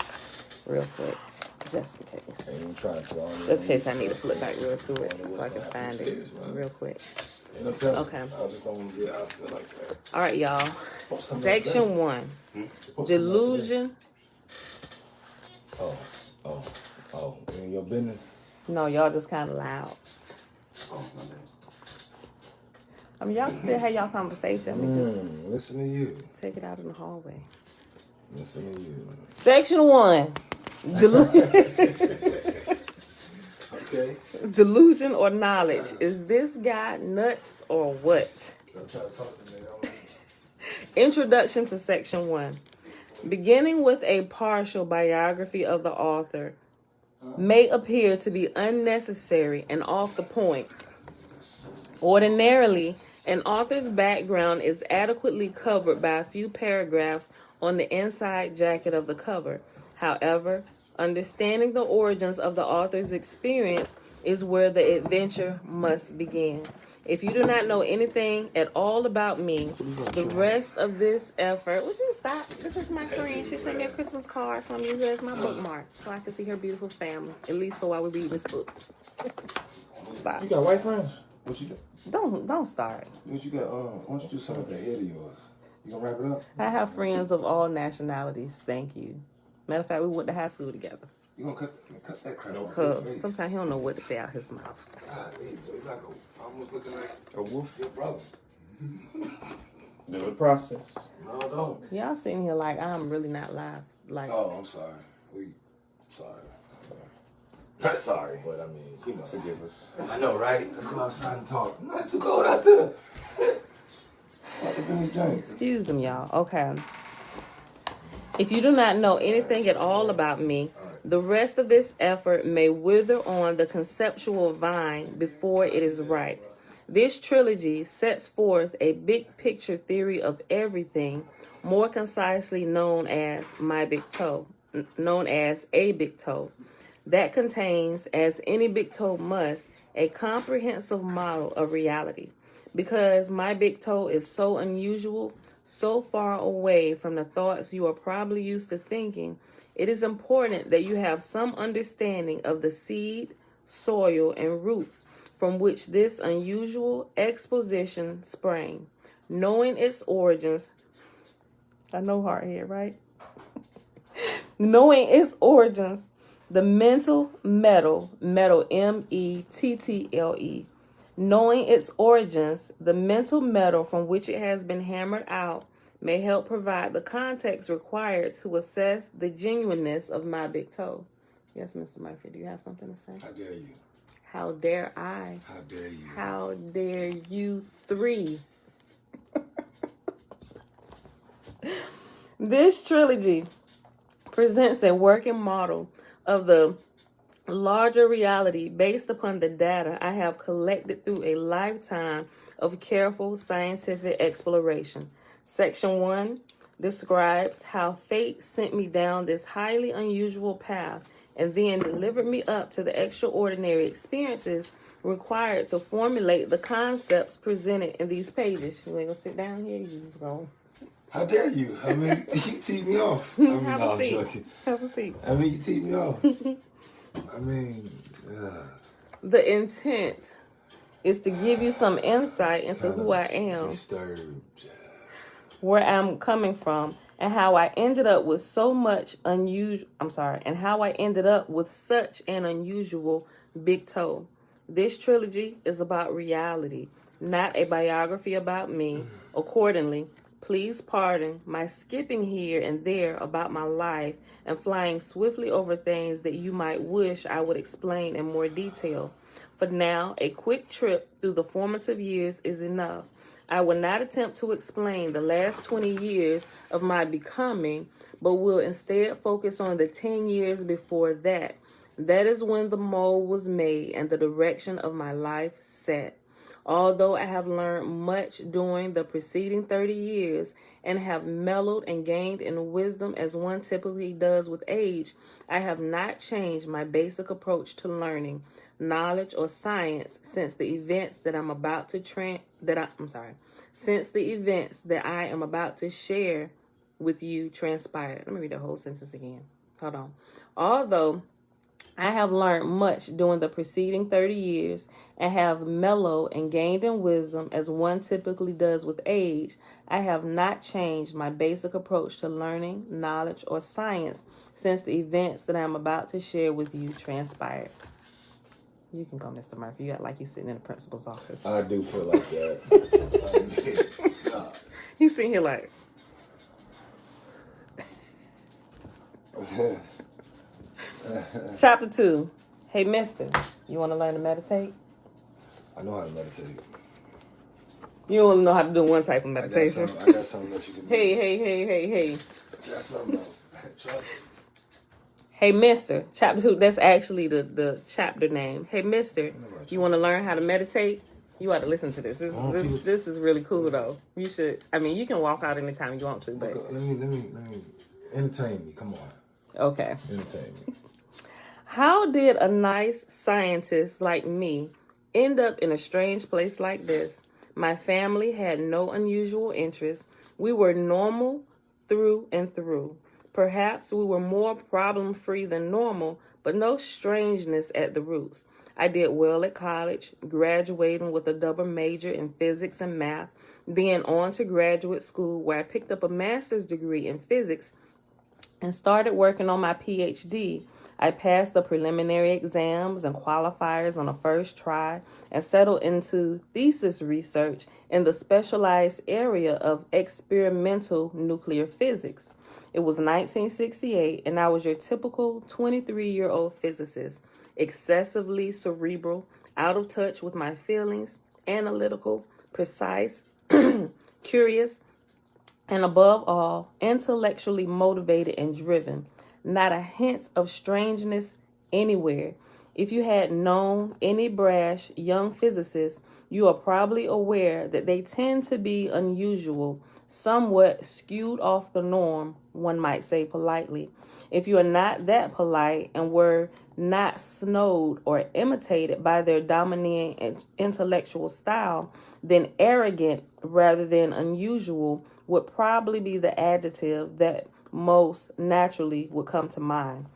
real quick. Just in case. Just in case I need to flip back real to it so I can find it real quick. Okay. I just don't want to get out there like that. All right, y'all. Section 1. Delusion. Oh. In your business? No, y'all just kind of loud. Oh, my bad. I mean, y'all can still have y'all conversation. We just Listen to you. take it out in the hallway. Listen to you. Section 1. Okay. Delusion or knowledge. Is this guy nuts or what? I'm trying to talk to me. Introduction to Section 1. Beginning with a partial biography of the author may appear to be unnecessary and off the point. Ordinarily, an author's background is adequately covered by a few paragraphs on the inside jacket of the cover. However, understanding the origins of the author's experience is where the adventure must begin. If you do not know anything at all about me, the rest of this effort... Would you stop? This is my friend. She sent me a Christmas card, so I'm using it as my bookmark so I can see her beautiful family, at least for while we read this book. Stop. You got white friends? What you do? Don't start. What you got? Why don't you do something with that head of yours? You gonna wrap it up? I have friends of all nationalities. Thank you. Matter of fact, we went to high school together. You gonna cut that crap off your face? Sometimes he don't know what to say out his mouth. God, you like almost looking like a wolf, your brother. Do the process. No, don't. Y'all sitting here like I'm really not live. Like, Oh, I'm sorry. Sorry. But I mean, you know. Forgive us. I know, right? Let's go outside and talk. No, it's too cold out there. Talk to finish James. Excuse them, y'all. Okay. If you do not know anything at all about me, the rest of this effort may wither on the conceptual vine before it is ripe. This trilogy sets forth a big picture theory of everything, more concisely known as a big toe, that contains, as any big toe must, a comprehensive model of reality. Because my big toe is so unusual, so far away from the thoughts you are probably used to thinking, it is important that you have some understanding of the seed, soil, and roots from which this unusual exposition sprang. Knowing its origins, I know hard here, right? Knowing its origins, the mental metal M-E-T-T-L-E, knowing its origins, the mental metal from which it has been hammered out, may help provide the context required to assess the genuineness of my big toe. Yes, Mr. Murphy, do you have something to say? How dare you? How dare I? How dare you? How dare you three? This trilogy presents a working model of the larger reality based upon the data I have collected through a lifetime of careful scientific exploration. Section 1 describes how fate sent me down this highly unusual path and then delivered me up to the extraordinary experiences required to formulate the concepts presented in these pages. You ain't gonna sit down here, you just gonna... How dare you? I mean, you teed me off. I mean, Have a seat. Have a seat. I mean, you teed me off. I mean, The intent is to give you some insight into who I am, disturbed. where I'm coming from, and how I ended up with so much and how I ended up with such an unusual big toe. This trilogy is about reality, not a biography about me. Accordingly, please pardon my skipping here and there about my life and flying swiftly over things that you might wish I would explain in more detail. For now, a quick trip through the formative years is enough. I will not attempt to explain the last 20 years of my becoming, but will instead focus on the 10 years before that. That is when the mold was made and the direction of my life set. Although I have learned much during the preceding 30 years and have mellowed and gained in wisdom as one typically does with age, I have not changed my basic approach to learning, knowledge, or science since the events that I am about to share with you transpired. Let me read the whole sentence again. Hold on. Although I have learned much during the preceding 30 years and have mellowed and gained in wisdom as one typically does with age, I have not changed my basic approach to learning, knowledge, or science since the events that I am about to share with you transpired. You can go, Mr. Murphy. You act like you're sitting in the principal's office. I do feel like that. You sitting here like... Chapter 2. Hey, mister, you want to learn to meditate? I know how to meditate. You only know how to do one type of meditation. I got something that you can do. Hey. I got something else. Trust me. Hey, mister. Chapter 2. That's actually the chapter name. Hey, mister, you want to learn how to meditate? You ought to listen to this. This is really cool, though. You should. I mean, you can walk out anytime you want to, but... Let me entertain me. Come on. Okay. Entertain me. How did a nice scientist like me end up in a strange place like this? My family had no unusual interests. We were normal through and through. Perhaps we were more problem-free than normal, but no strangeness at the roots. I did well at college, graduating with a double major in physics and math, then on to graduate school where I picked up a master's degree in physics and started working on my PhD. I passed the preliminary exams and qualifiers on the first try and settled into thesis research in the specialized area of experimental nuclear physics. It was 1968, and I was your typical 23-year-old physicist, excessively cerebral, out of touch with my feelings, analytical, precise, curious, and above all, intellectually motivated and driven. Not a hint of strangeness anywhere. If you had known any brash young physicists, you are probably aware that they tend to be unusual, somewhat skewed off the norm, one might say politely. If you are not that polite and were not snowed or imitated by their dominating intellectual style, then arrogant rather than unusual would probably be the adjective that most naturally would come to mind.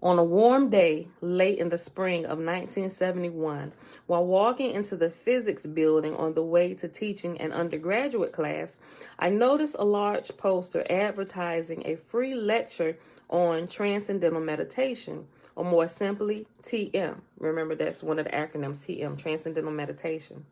On a warm day late in the spring of 1971, while walking into the physics building on the way to teaching an undergraduate class, I noticed a large poster advertising a free lecture on transcendental meditation, or more simply, TM. Remember, that's one of the acronyms, TM, Transcendental Meditation.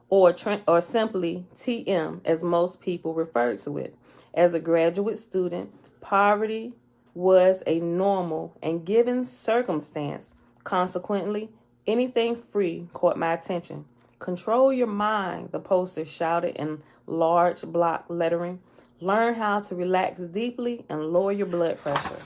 Or simply TM, as most people refer to it. As a graduate student, poverty was a normal and given circumstance. Consequently, anything free caught my attention. Control your mind, the poster shouted in large block lettering. Learn how to relax deeply and lower your blood pressure.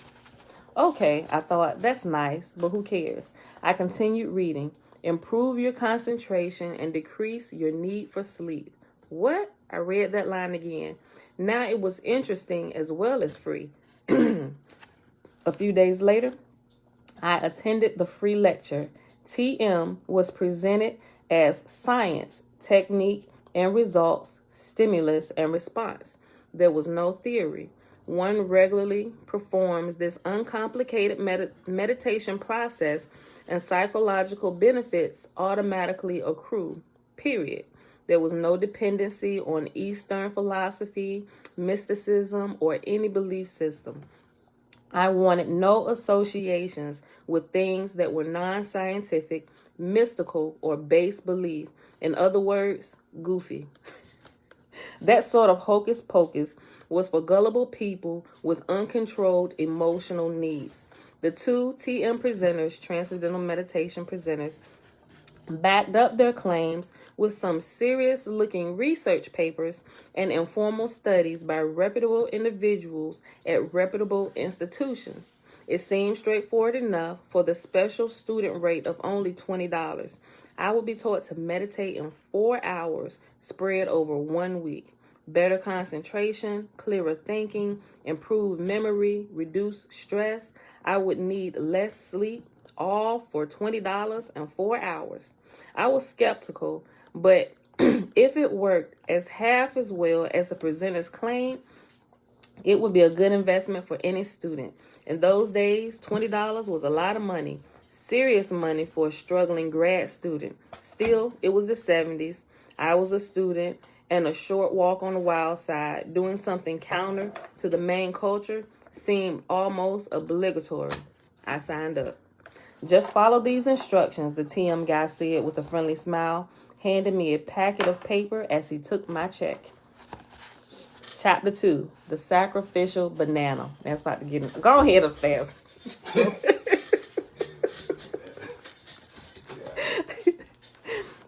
Okay, I thought, that's nice, but who cares? I continued reading. Improve your concentration and decrease your need for sleep. What? I read that line again. Now it was interesting as well as free. A few days later, I attended the free lecture. TM was presented as science, technique, and results, stimulus, and response. There was no theory. One regularly performs this uncomplicated meditation process, and psychological benefits automatically accrue, period. There was no dependency on Eastern philosophy, mysticism, or any belief system. I wanted no associations with things that were non-scientific, mystical, or base belief. In other words, goofy. That sort of hocus pocus was for gullible people with uncontrolled emotional needs. The two TM presenters, Transcendental Meditation presenters, backed up their claims with some serious-looking research papers and informal studies by reputable individuals at reputable institutions. It seemed straightforward enough for the special student rate of only $20. I would be taught to meditate in 4 hours, spread over 1 week. Better concentration, clearer thinking, improved memory, reduced stress. I would need less sleep, all for $20 and 4 hours. I was skeptical, but if it worked as half as well as the presenters claimed, it would be a good investment for any student. In those days, $20 was a lot of money, serious money for a struggling grad student. Still, it was the 70s. I was a student, and a short walk on the wild side, doing something counter to the main culture, seemed almost obligatory. I signed up. Just follow these instructions, the TM guy said with a friendly smile, handing me a packet of paper as he took my check. Chapter 2, The Sacrificial Banana. That's about to get in. Go ahead upstairs.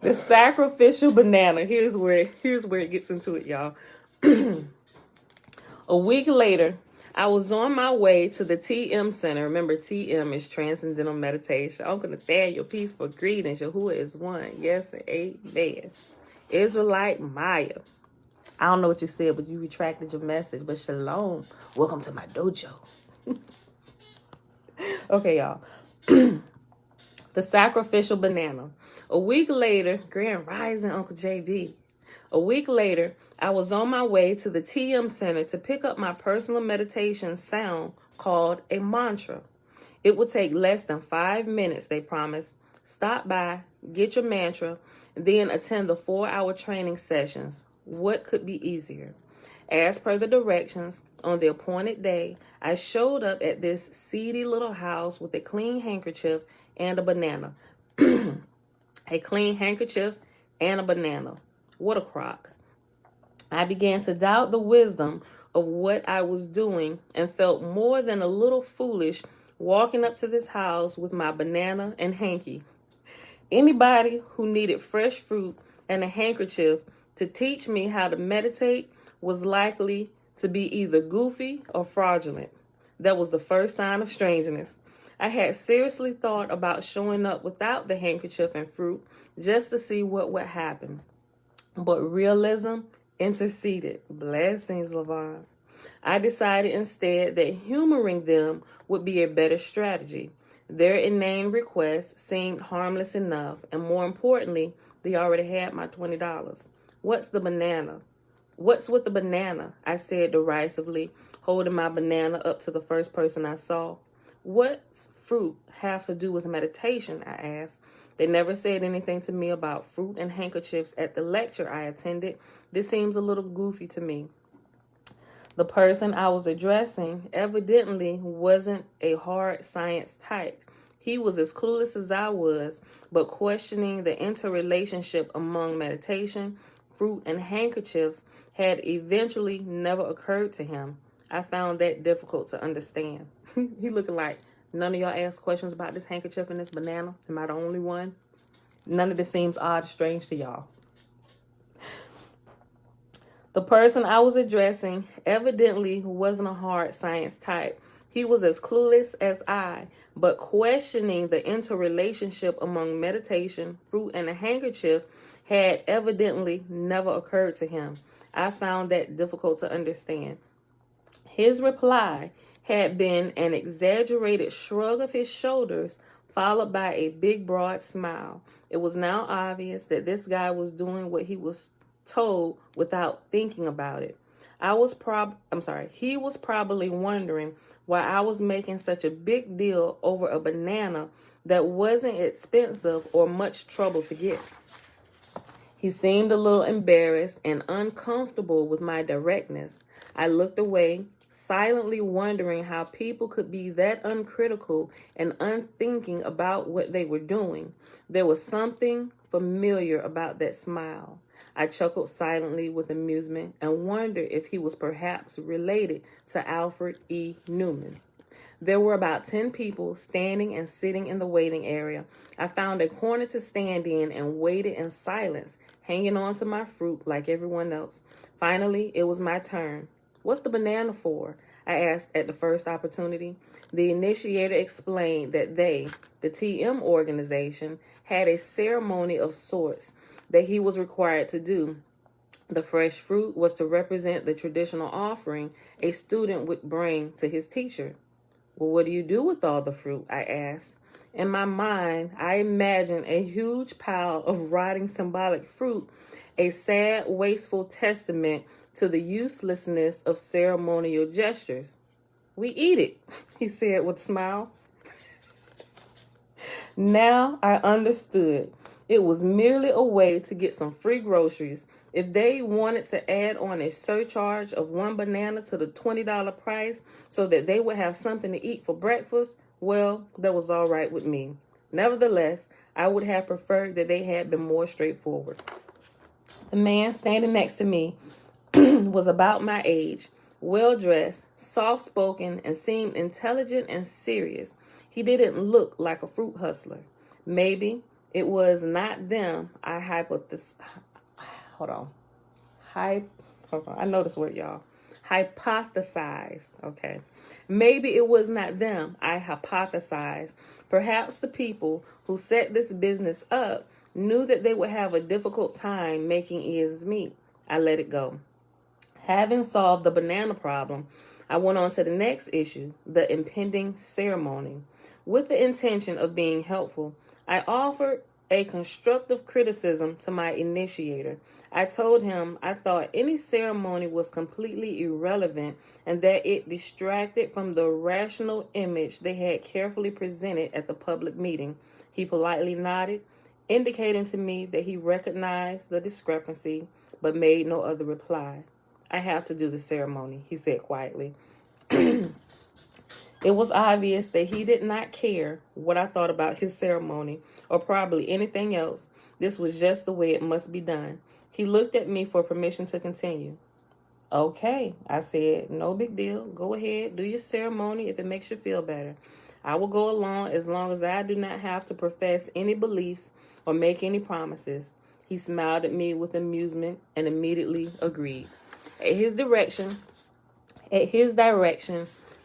The sacrificial banana. Here's where it gets into it, y'all. A week later, I was on my way to the TM Center. Remember, TM is Transcendental Meditation. Uncle Nathaniel, peaceful greetings. Yahuwah is one. Yes and amen. Israelite Maya. I don't know what you said, but you retracted your message. But shalom. Welcome to my dojo. Okay, y'all. The sacrificial banana. A week later, Grand Rising, Uncle JB. A week later, I was on my way to the TM Center to pick up my personal meditation sound called a mantra. It would take less than 5 minutes, they promised. Stop by, get your mantra, then attend the 4-hour training sessions. What could be easier? As per the directions, On the appointed day, I showed up at this seedy little house with a clean handkerchief and a banana. A clean handkerchief and a banana. What a crock. I began to doubt the wisdom of what I was doing and felt more than a little foolish walking up to this house with my banana and hanky. Anybody who needed fresh fruit and a handkerchief to teach me how to meditate was likely to be either goofy or fraudulent. That was the first sign of strangeness. I had seriously thought about showing up without the handkerchief and fruit just to see what would happen. But realism interceded. Blessings, Lavon. I decided instead that humoring them would be a better strategy. Their inane request seemed harmless enough, and more importantly, they already had my $20. What's the banana? What's with the banana? I said derisively, holding my banana up to the first person I saw. What's fruit have to do with meditation? I asked. They never said anything to me about fruit and handkerchiefs at the lecture I attended. This seems a little goofy to me. The person I was addressing evidently wasn't a hard science type. He was as clueless as I was, but questioning the interrelationship among meditation, fruit, and handkerchiefs had eventually never occurred to him. I found that difficult to understand. He looking like, none of y'all asked questions about this handkerchief and this banana? Am I the only one? None of this seems odd or strange to y'all. The person I was addressing evidently wasn't a hard science type. He was as clueless as I, but questioning the interrelationship among meditation, fruit, and a handkerchief had evidently never occurred to him. I found that difficult to understand. His reply had been an exaggerated shrug of his shoulders, followed by a big, broad smile. It was now obvious that this guy was doing what he was told without thinking about it. He was probably wondering why I was making such a big deal over a banana that wasn't expensive or much trouble to get. He seemed a little embarrassed and uncomfortable with my directness. I looked away, silently wondering how people could be that uncritical and unthinking about what they were doing. There was something familiar about that smile. I chuckled silently with amusement and wondered if he was perhaps related to Alfred E. Newman. There were about 10 people standing and sitting in the waiting area. I found a corner to stand in and waited in silence, hanging on to my fruit like everyone else. Finally, it was my turn. What's the banana for? I asked at the first opportunity. The initiator explained that they, the TM organization, had a ceremony of sorts that he was required to do. The fresh fruit was to represent the traditional offering a student would bring to his teacher. Well, what do you do with all the fruit? I asked. In my mind, I imagined a huge pile of rotting symbolic fruit, a sad, wasteful testament to the uselessness of ceremonial gestures. We eat it, he said with a smile. Now I understood. It was merely a way to get some free groceries. If they wanted to add on a surcharge of one banana to the $20 price so that they would have something to eat for breakfast, well, that was all right with me. Nevertheless, I would have preferred that they had been more straightforward. The man standing next to me was about my age, well-dressed, soft-spoken, and seemed intelligent and serious. He didn't look like a fruit hustler. Maybe it was not them I hypothesized. I know this word, y'all. Hypothesized. Okay. Maybe it was not them I hypothesized. Perhaps the people who set this business up knew that they would have a difficult time making ends meet. I let it go. Having solved the banana problem, I went on to the next issue, the impending ceremony. With the intention of being helpful, I offered a constructive criticism to my initiator. I told him I thought any ceremony was completely irrelevant and that it distracted from the rational image they had carefully presented at the public meeting. He politely nodded, indicating to me that he recognized the discrepancy, but made no other reply. I have to do the ceremony, he said quietly. It was obvious that he did not care what I thought about his ceremony or probably anything else. This was just the way it must be done. He looked at me for permission to continue. Okay, I said, no big deal. Go ahead, do your ceremony if it makes you feel better. I will go along as long as I do not have to profess any beliefs or make any promises. He smiled at me with amusement and immediately agreed. At his direction,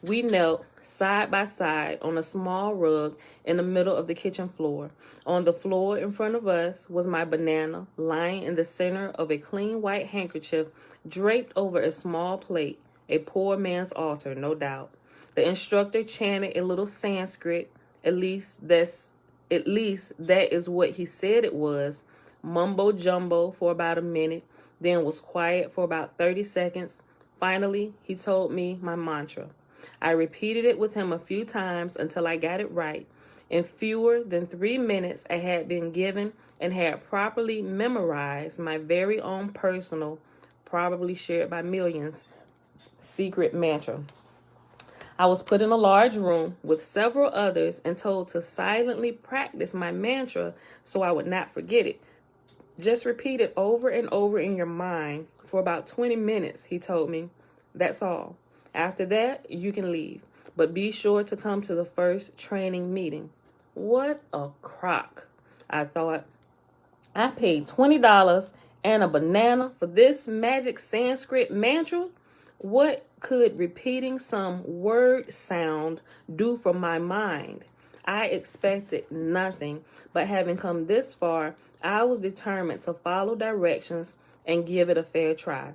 we knelt side by side on a small rug in the middle of the kitchen floor. On the floor in front of us was my banana lying in the center of a clean white handkerchief draped over a small plate, a poor man's altar, no doubt. The instructor chanted a little Sanskrit, at least that is what he said it was, mumbo jumbo for about a minute, then was quiet for about 30 seconds. Finally, he told me my mantra. I repeated it with him a few times until I got it right. In fewer than 3 minutes, I had been given and had properly memorized my very own personal, probably shared by millions, secret mantra. I was put in a large room with several others and told to silently practice my mantra so I would not forget it. Just repeat it over and over in your mind for about 20 minutes, he told me. That's all. After that, you can leave, but be sure to come to the first training meeting. What a crock, I thought. I paid $20 and a banana for this magic Sanskrit mantra? What could repeating some word sound do for my mind? I expected nothing, but having come this far, I was determined to follow directions and give it a fair try.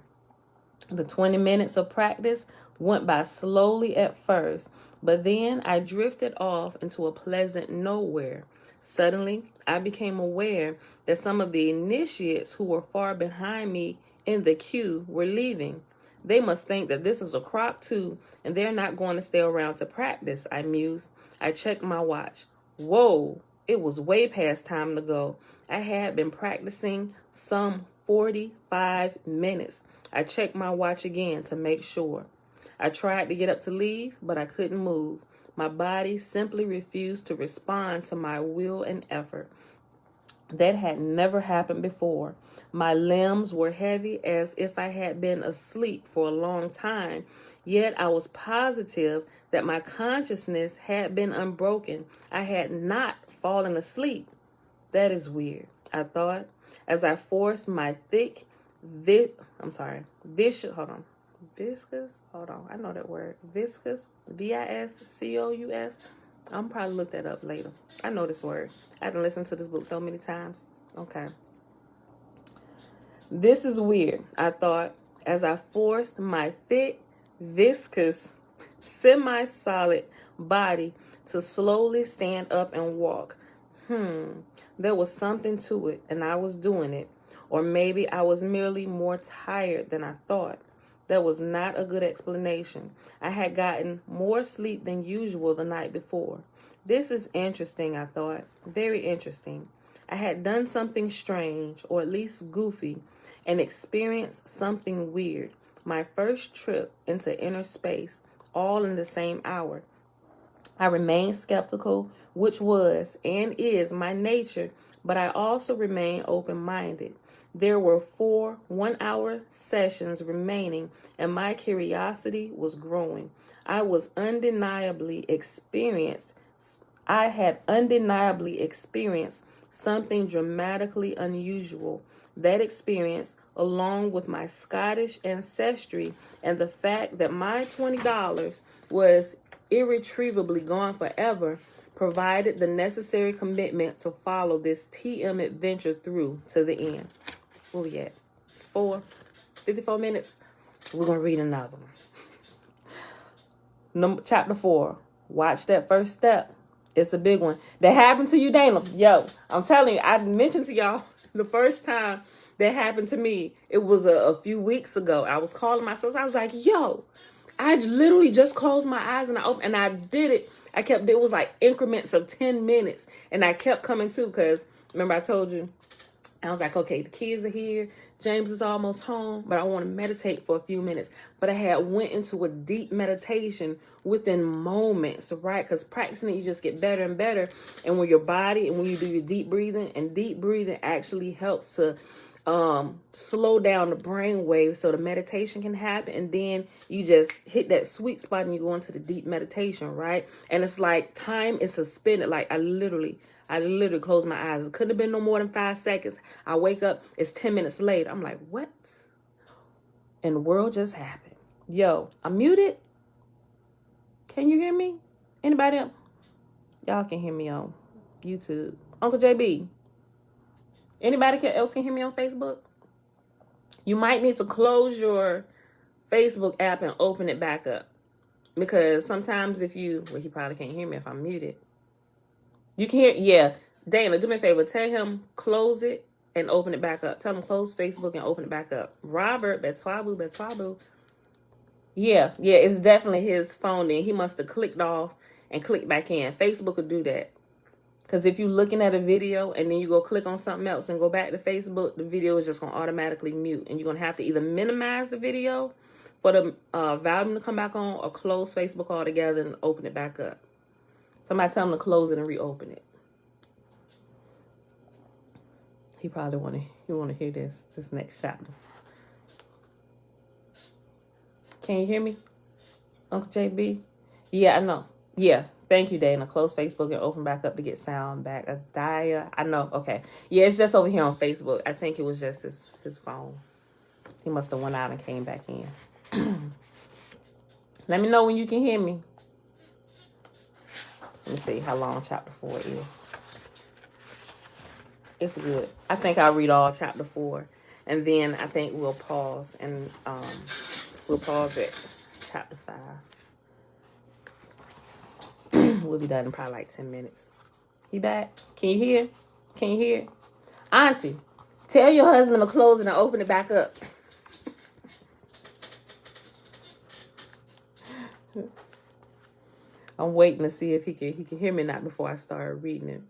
The 20 minutes of practice went by slowly at first, but then I drifted off into a pleasant nowhere. Suddenly, I became aware that some of the initiates who were far behind me in the queue were leaving. They must think that this is a crock too, and they're not going to stay around to practice, I mused. I checked my watch. Whoa, it was way past time to go. I had been practicing some 45 minutes. I checked my watch again to make sure. I tried to get up to leave, but I couldn't move. My body simply refused to respond to my will and effort. That had never happened before. My limbs were heavy as if I had been asleep for a long time, yet I was positive that my consciousness had been unbroken. I had not fallen asleep. That is weird, I thought, as I forced my thick, viscous, I know that word, viscous, V-I-S-C-O-U-S. I'm probably look that up later. I know this word. I haven't listened to this book so many times. Okay. This is weird, I thought, as I forced my thick, viscous, semi-solid body to slowly stand up and walk. There was something to it, and I was doing it. Or maybe I was merely more tired than I thought. That was not a good explanation. I had gotten more sleep than usual the night before. This is interesting, I thought. Very interesting. I had done something strange, or at least goofy, and experienced something weird. My first trip into inner space, all in the same hour. I remained skeptical, which was and is my nature, but I also remained open-minded. There were 4 one-hour sessions remaining, and my curiosity was growing. I had undeniably experienced something dramatically unusual. That experience, along with my Scottish ancestry and the fact that my $20 was irretrievably gone forever, provided the necessary commitment to follow this TM adventure through to the end. Where we at? 54 minutes. We're going to read another one. Chapter 4. Watch that first step. It's a big one. That happened to you, Dana. Yo, I'm telling you, I mentioned to y'all the first time that happened to me. It was a few weeks ago. I was calling my sister. I was like, yo, I literally just closed my eyes and I opened, and I did it. It was like increments of 10 minutes. And I kept coming to because, remember I told you, I was like, okay, the kids are here. James is almost home, but I want to meditate for a few minutes. But I had went into a deep meditation within moments, right? Because practicing it, you just get better and better. And when your body and when you do your deep breathing, and deep breathing actually helps to slow down the brain waves so the meditation can happen. And then you just hit that sweet spot and you go into the deep meditation, right? And it's like time is suspended. Like I literally closed my eyes. It couldn't have been no more than 5 seconds. I wake up, it's 10 minutes later. I'm like, what in the world just happened? Yo, I'm muted. Can you hear me? Anybody else? Y'all can hear me on YouTube. Uncle JB. Anybody else can hear me on Facebook? You might need to close your Facebook app and open it back up. Because sometimes if you, well, he probably can't hear me if I'm muted. You can hear, yeah. Dana, do me a favor. Tell him close it and open it back up. Tell him close Facebook and open it back up. Robert, Betwabu. Yeah, it's definitely his phone then. He must have clicked off and clicked back in. Facebook will do that. Because if you're looking at a video and then you go click on something else and go back to Facebook, the video is just going to automatically mute. And you're going to have to either minimize the video for the volume to come back on or close Facebook altogether and open it back up. Somebody tell him to close it and reopen it. He probably want to hear this next chapter. Can you hear me, Uncle JB? Yeah, I know. Yeah. Thank you, Dana. Close Facebook and open back up to get sound back. Adaya. I know. Okay. Yeah, it's just over here on Facebook. I think it was just his phone. He must have went out and came back in. Let me know when you can hear me. Let me see how long chapter 4 is. It's good. I think I'll read all chapter 4. And then I think we'll pause. And we'll pause at chapter 5. We'll be done in probably like 10 minutes. He back? Can you hear? Can you hear? Auntie, tell your husband to close it and open it back up. I'm waiting to see if he can hear me not before I start reading it.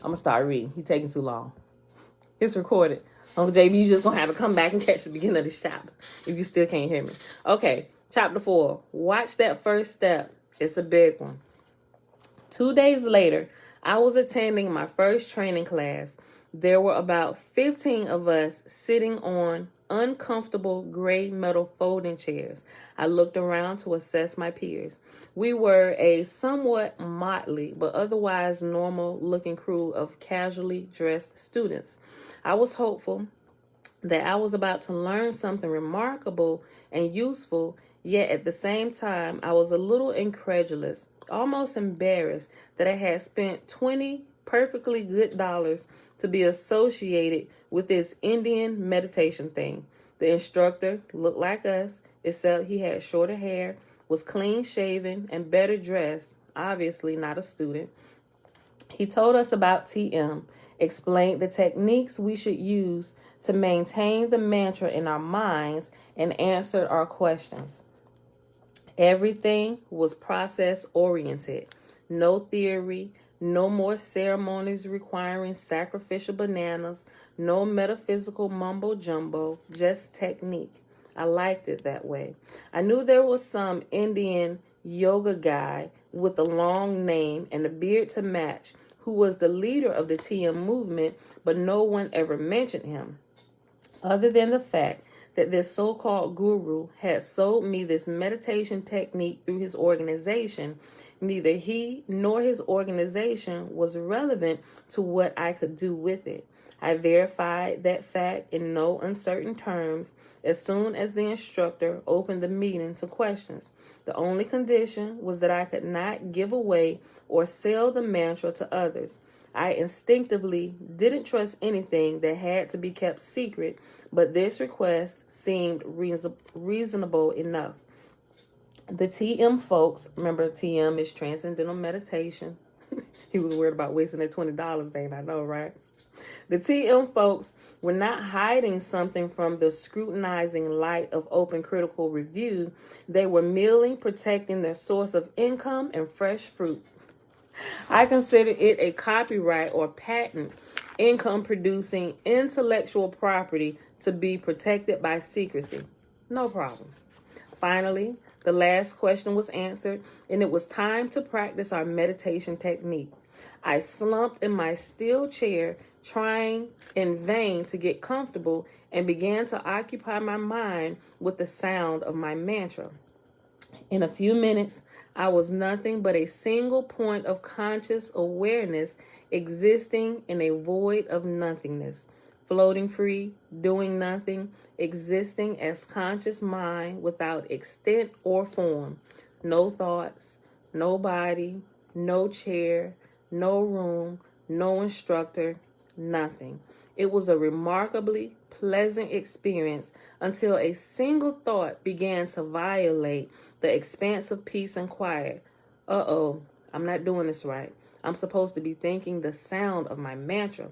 I'm going to start reading. He's taking too long. It's recorded. Uncle JB, you just going to have to come back and catch the beginning of this chapter if you still can't hear me. Okay, chapter 4. Watch that first step. It's a big one. 2 days later, I was attending my first training class. There were about 15 of us sitting on uncomfortable gray metal folding chairs. I looked around to assess my peers. We were a somewhat motley but otherwise normal looking crew of casually dressed students. I was hopeful that I was about to learn something remarkable and useful, yet at the same time I was a little incredulous, almost embarrassed that I had spent 20 perfectly good dollars to be associated with this Indian meditation thing. The instructor looked like us, except he had shorter hair, was clean shaven, and better dressed, obviously not a student. He told us about TM, explained the techniques we should use to maintain the mantra in our minds, and answered our questions. Everything was process-oriented. No theory, no more ceremonies requiring sacrificial bananas, no metaphysical mumbo-jumbo, just technique. I liked it that way. I knew there was some Indian yoga guy with a long name and a beard to match who was the leader of the TM movement, but no one ever mentioned him. Other than the fact that this so-called guru had sold me this meditation technique through his organization, neither he nor his organization was relevant to what I could do with it. I verified that fact in no uncertain terms as soon as the instructor opened the meeting to questions. The only condition was that I could not give away or sell the mantra to others. I instinctively didn't trust anything that had to be kept secret, but this request seemed reasonable enough. The TM folks, remember TM is Transcendental Meditation. He was worried about wasting that $20, Dane, I know, right? The TM folks were not hiding something from the scrutinizing light of open critical review. They were merely protecting their source of income and fresh fruit. I consider it a copyright or patent, income producing intellectual property to be protected by secrecy. No problem. Finally, the last question was answered, and it was time to practice our meditation technique. I slumped in my steel chair, trying in vain to get comfortable, and began to occupy my mind with the sound of my mantra. In a few minutes, I was nothing but a single point of conscious awareness existing in a void of nothingness, floating free, doing nothing, existing as conscious mind without extent or form. No thoughts, no body, no chair, no room, no instructor, nothing. It was a remarkably pleasant experience until a single thought began to violate the expanse of peace and quiet. Uh-oh, I'm not doing this right. I'm supposed to be thinking the sound of my mantra.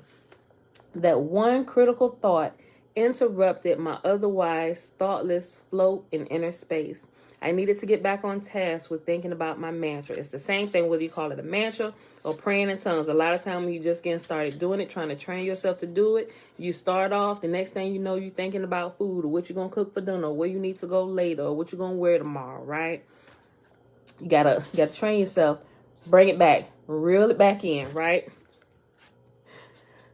That one critical thought interrupted my otherwise thoughtless float in inner space. I needed to get back on task with thinking about my mantra. It's the same thing whether you call it a mantra or praying in tongues. A lot of time when you just getting started doing it, trying to train yourself to do it, you start off, the next thing you know, you're thinking about food or what you're going to cook for dinner or where you need to go later or what you're going to wear tomorrow, right? You gotta train yourself, bring it back, reel it back in, right?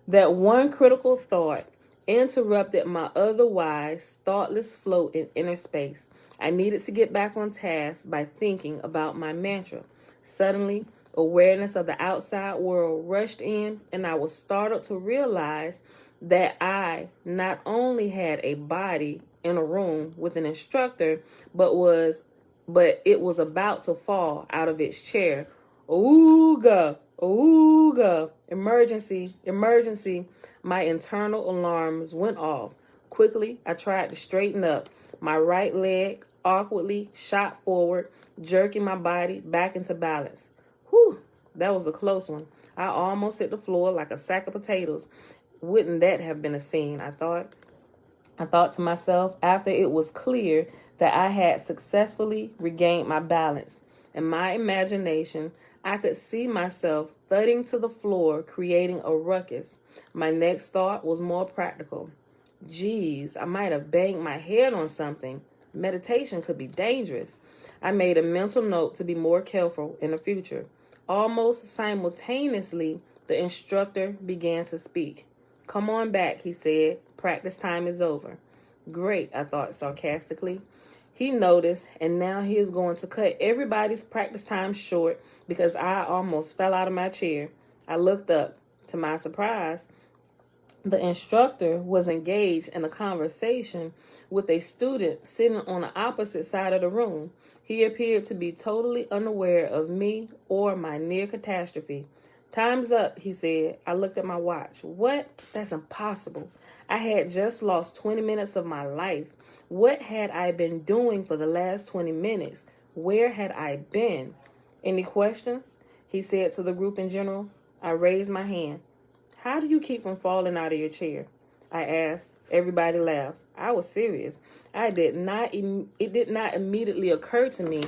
That one critical thought interrupted my otherwise thoughtless float in inner space. I needed to get back on task by thinking about my mantra. Suddenly, awareness of the outside world rushed in, and I was startled to realize that I not only had a body in a room with an instructor, but it was about to fall out of its chair. Ooga, ooga, emergency, emergency. My internal alarms went off. Quickly, I tried to straighten up. My right leg awkwardly shot forward, jerking my body back into balance. Whew, that was a close one. I almost hit the floor like a sack of potatoes. Wouldn't that have been a scene, I thought. I thought to myself after it was clear that I had successfully regained my balance. In my imagination, I could see myself thudding to the floor, creating a ruckus. My next thought was more practical. Geez, I might have banged my head on something. Meditation could be dangerous. I made a mental note to be more careful in the future. Almost simultaneously, the instructor began to speak. Come on back, he said. Practice time is over. Great, I thought sarcastically. He noticed, and now he is going to cut everybody's practice time short because I almost fell out of my chair. I looked up. To my surprise, the instructor was engaged in a conversation with a student sitting on the opposite side of the room. He appeared to be totally unaware of me or my near catastrophe. Time's up, he said. I looked at my watch. What? That's impossible. I had just lost 20 minutes of my life. What had I been doing for the last 20 minutes? Where had I been? Any questions? He said to the group in general. I raised my hand. How do you keep from falling out of your chair? I asked. Everybody laughed. I was serious. It did not immediately occur to me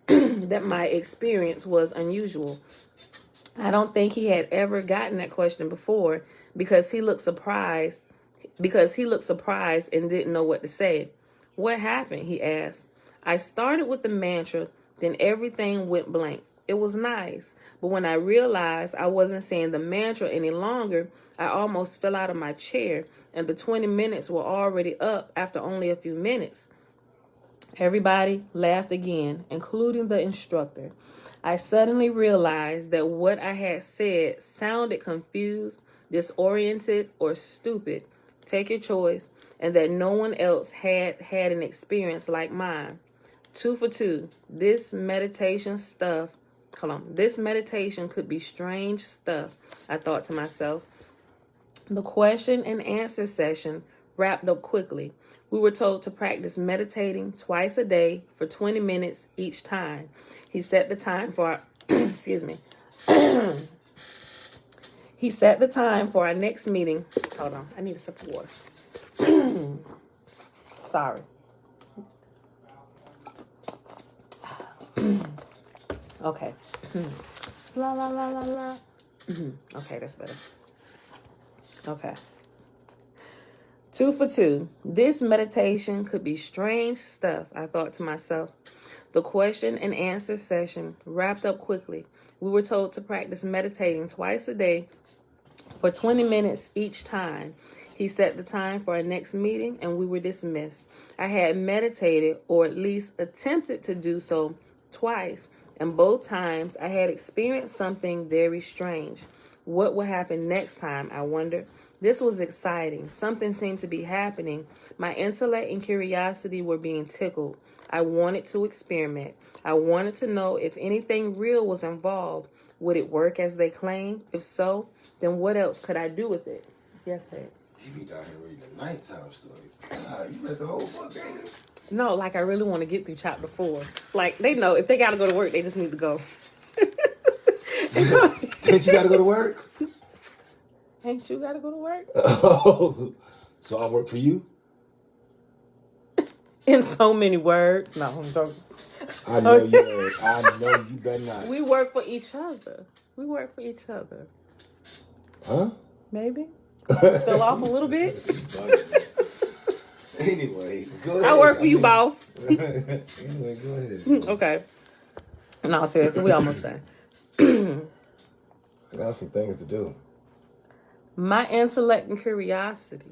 that my experience was unusual. I don't think he had ever gotten that question before because he looked surprised and didn't know what to say. What happened? He asked. I started with the mantra, then everything went blank. It was nice, but when I realized I wasn't saying the mantra any longer, I almost fell out of my chair, and the 20 minutes were already up after only a few minutes. Everybody laughed again, including the instructor. I suddenly realized that what I had said sounded confused, disoriented, or stupid. Take your choice, and that no one else had an experience like mine. 2 for 2. This meditation could be strange stuff, I thought to myself. The question and answer session wrapped up quickly. We were told to practice meditating twice a day for 20 minutes each time. He set the time for our, He He set the time for our next meeting. Hold on, I need a sip of water. Sorry. Okay. La la la la la. Okay, that's better. Okay. 2 for 2. This meditation could be strange stuff, I thought to myself. The question and answer session wrapped up quickly. We were told to practice meditating twice a day for 20 minutes each time. He set the time for our next meeting and we were dismissed. I had meditated, or at least attempted to do so, twice, and both times I had experienced something very strange. What would happen next time, I wondered. This was exciting. Something seemed to be happening. My intellect and curiosity were being tickled. I wanted to experiment. I wanted to know if anything real was involved. Would it work as they claimed? If so, then what else could I do with it? Yes, babe. You be down here reading a nighttime story. God, you read the whole book, ain't you? No, like I really want to get through chapter 4. Like they know if they got to go to work, they just need to go. Ain't you got to go to work? Ain't you got to go to work? Oh, so I work for you? In so many words. No, I'm joking. I know you. I know you better not. We work for each other. We work for each other. Huh? Maybe. Still off a little bit. Anyway, go ahead. I work for you, boss. Anyway, go ahead. Okay. No, seriously, we almost done. I got some things to do. My intellect and curiosity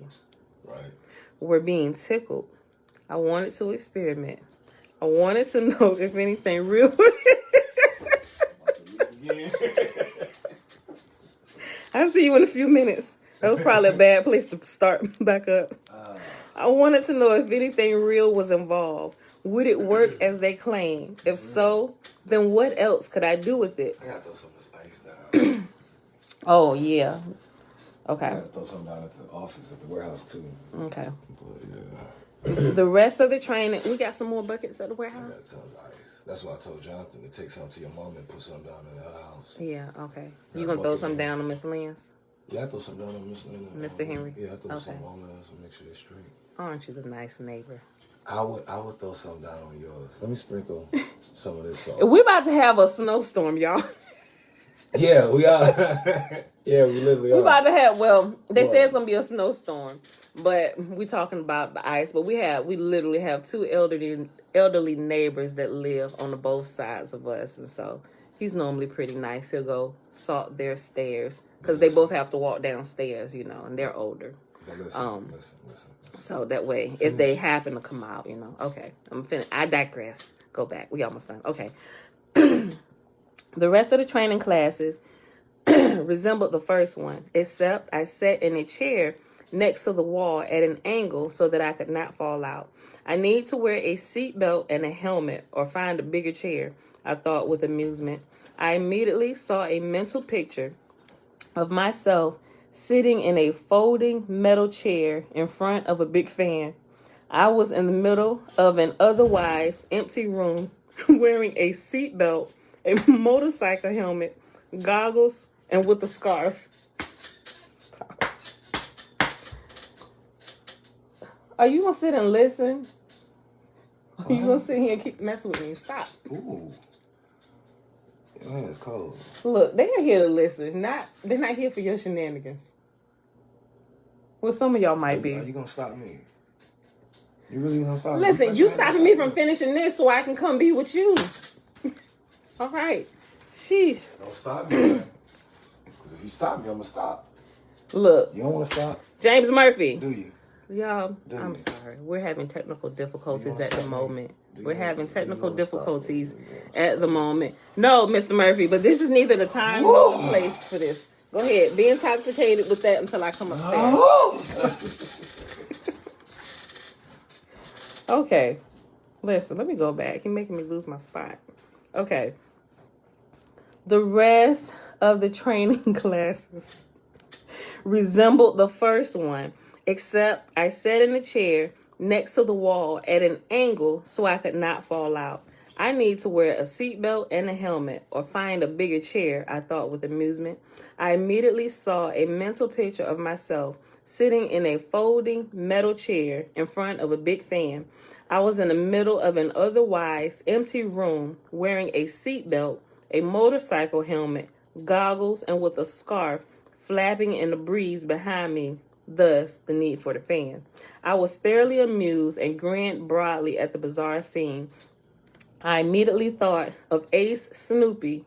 were being tickled. I wanted to experiment. I wanted to know if anything real. I'll see you in a few minutes. That was probably a bad place to start back up. I wanted to know if anything real was involved. Would it work as they claim? If so, then what else could I do with it? I gotta throw some of this ice down. Oh, yeah. Okay. I gotta throw some down at the office, at the warehouse, too. Okay. But, yeah. The rest of the training, we got some more buckets at the That warehouse? sounds ice. That's why I told Jonathan to take some to your mom and put some down in her house. Yeah, okay. You Yeah, gonna throw buckets, some yeah. down to Miss Lynn's? Yeah, I throw some down on Miss Lynn. Mr. Henry? Yeah, I throw Okay. some on there so make sure they're straight. Aren't you the nice neighbor? I would throw some down on yours. Let me sprinkle some of this salt. We're about to have a snowstorm, y'all. Yeah, we are. Yeah, we literally are. We're about to have, they say What? it's gonna be a snowstorm, but we're talking about the ice. But we literally have two elderly neighbors that live on the both sides of us, and so he's normally pretty nice. He'll go salt their stairs because they both have to walk downstairs, and they're older. But listen. So that way, if they happen to come out, okay, I'm finished. I digress. Go back. We almost done. Okay. The rest of the training classes resembled the first one, except I sat in a chair next to the wall at an angle so that I could not fall out. I need to wear a seatbelt and a helmet or find a bigger chair, I thought with amusement. I immediately saw a mental picture of myself sitting in a folding metal chair in front of a big fan. I was in the middle of an otherwise empty room wearing a seatbelt, a motorcycle helmet, goggles, and with a scarf. Stop. Are you going to sit and listen? Or are you going to sit here and keep messing with me? Stop. Ooh. Man, it's cold. Look, they're here to listen. They're not here for your shenanigans. Well, some of y'all might be. Are you going to stop me? You really going to stop me? Listen, you stopping me from finishing this so I can come be with you. All right. Sheesh. Don't stop me, man. Because if you stop me, I'm going to stop. Look. You don't want to stop? James Murphy. Do you? Y'all, I'm sorry. We're having technical difficulties at the moment. We're having technical difficulties at the moment. No, Mr. Murphy, but this is neither the time nor the place for this. Go ahead. Be intoxicated with that until I come upstairs. Okay. Listen, let me go back. You're making me lose my spot. Okay. The rest of the training classes resembled the first one, except I sat in a chair next to the wall at an angle so I could not fall out. I need to wear a seatbelt and a helmet or find a bigger chair, I thought with amusement. I immediately saw a mental picture of myself sitting in a folding metal chair in front of a big fan. I was in the middle of an otherwise empty room wearing a seatbelt, a motorcycle helmet, goggles, and with a scarf flapping in the breeze behind me, thus the need for the fan. I was thoroughly amused and grinned broadly at the bizarre scene. I immediately thought of Ace Snoopy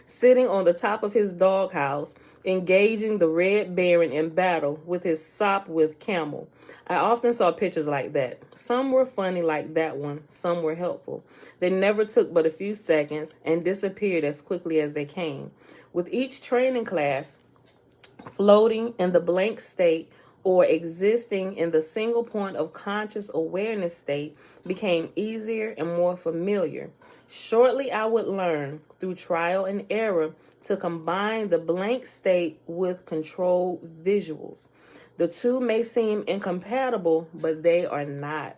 sitting on the top of his doghouse, engaging the Red Baron in battle with his Sopwith camel. I often saw pictures like that. Some were funny like that one, some were helpful. They never took but a few seconds and disappeared as quickly as they came. With each training class, floating in the blank state or existing in the single point of conscious awareness state became easier and more familiar. Shortly, I would learn, through trial and error, to combine the blank state with controlled visuals. The two may seem incompatible, but they are not.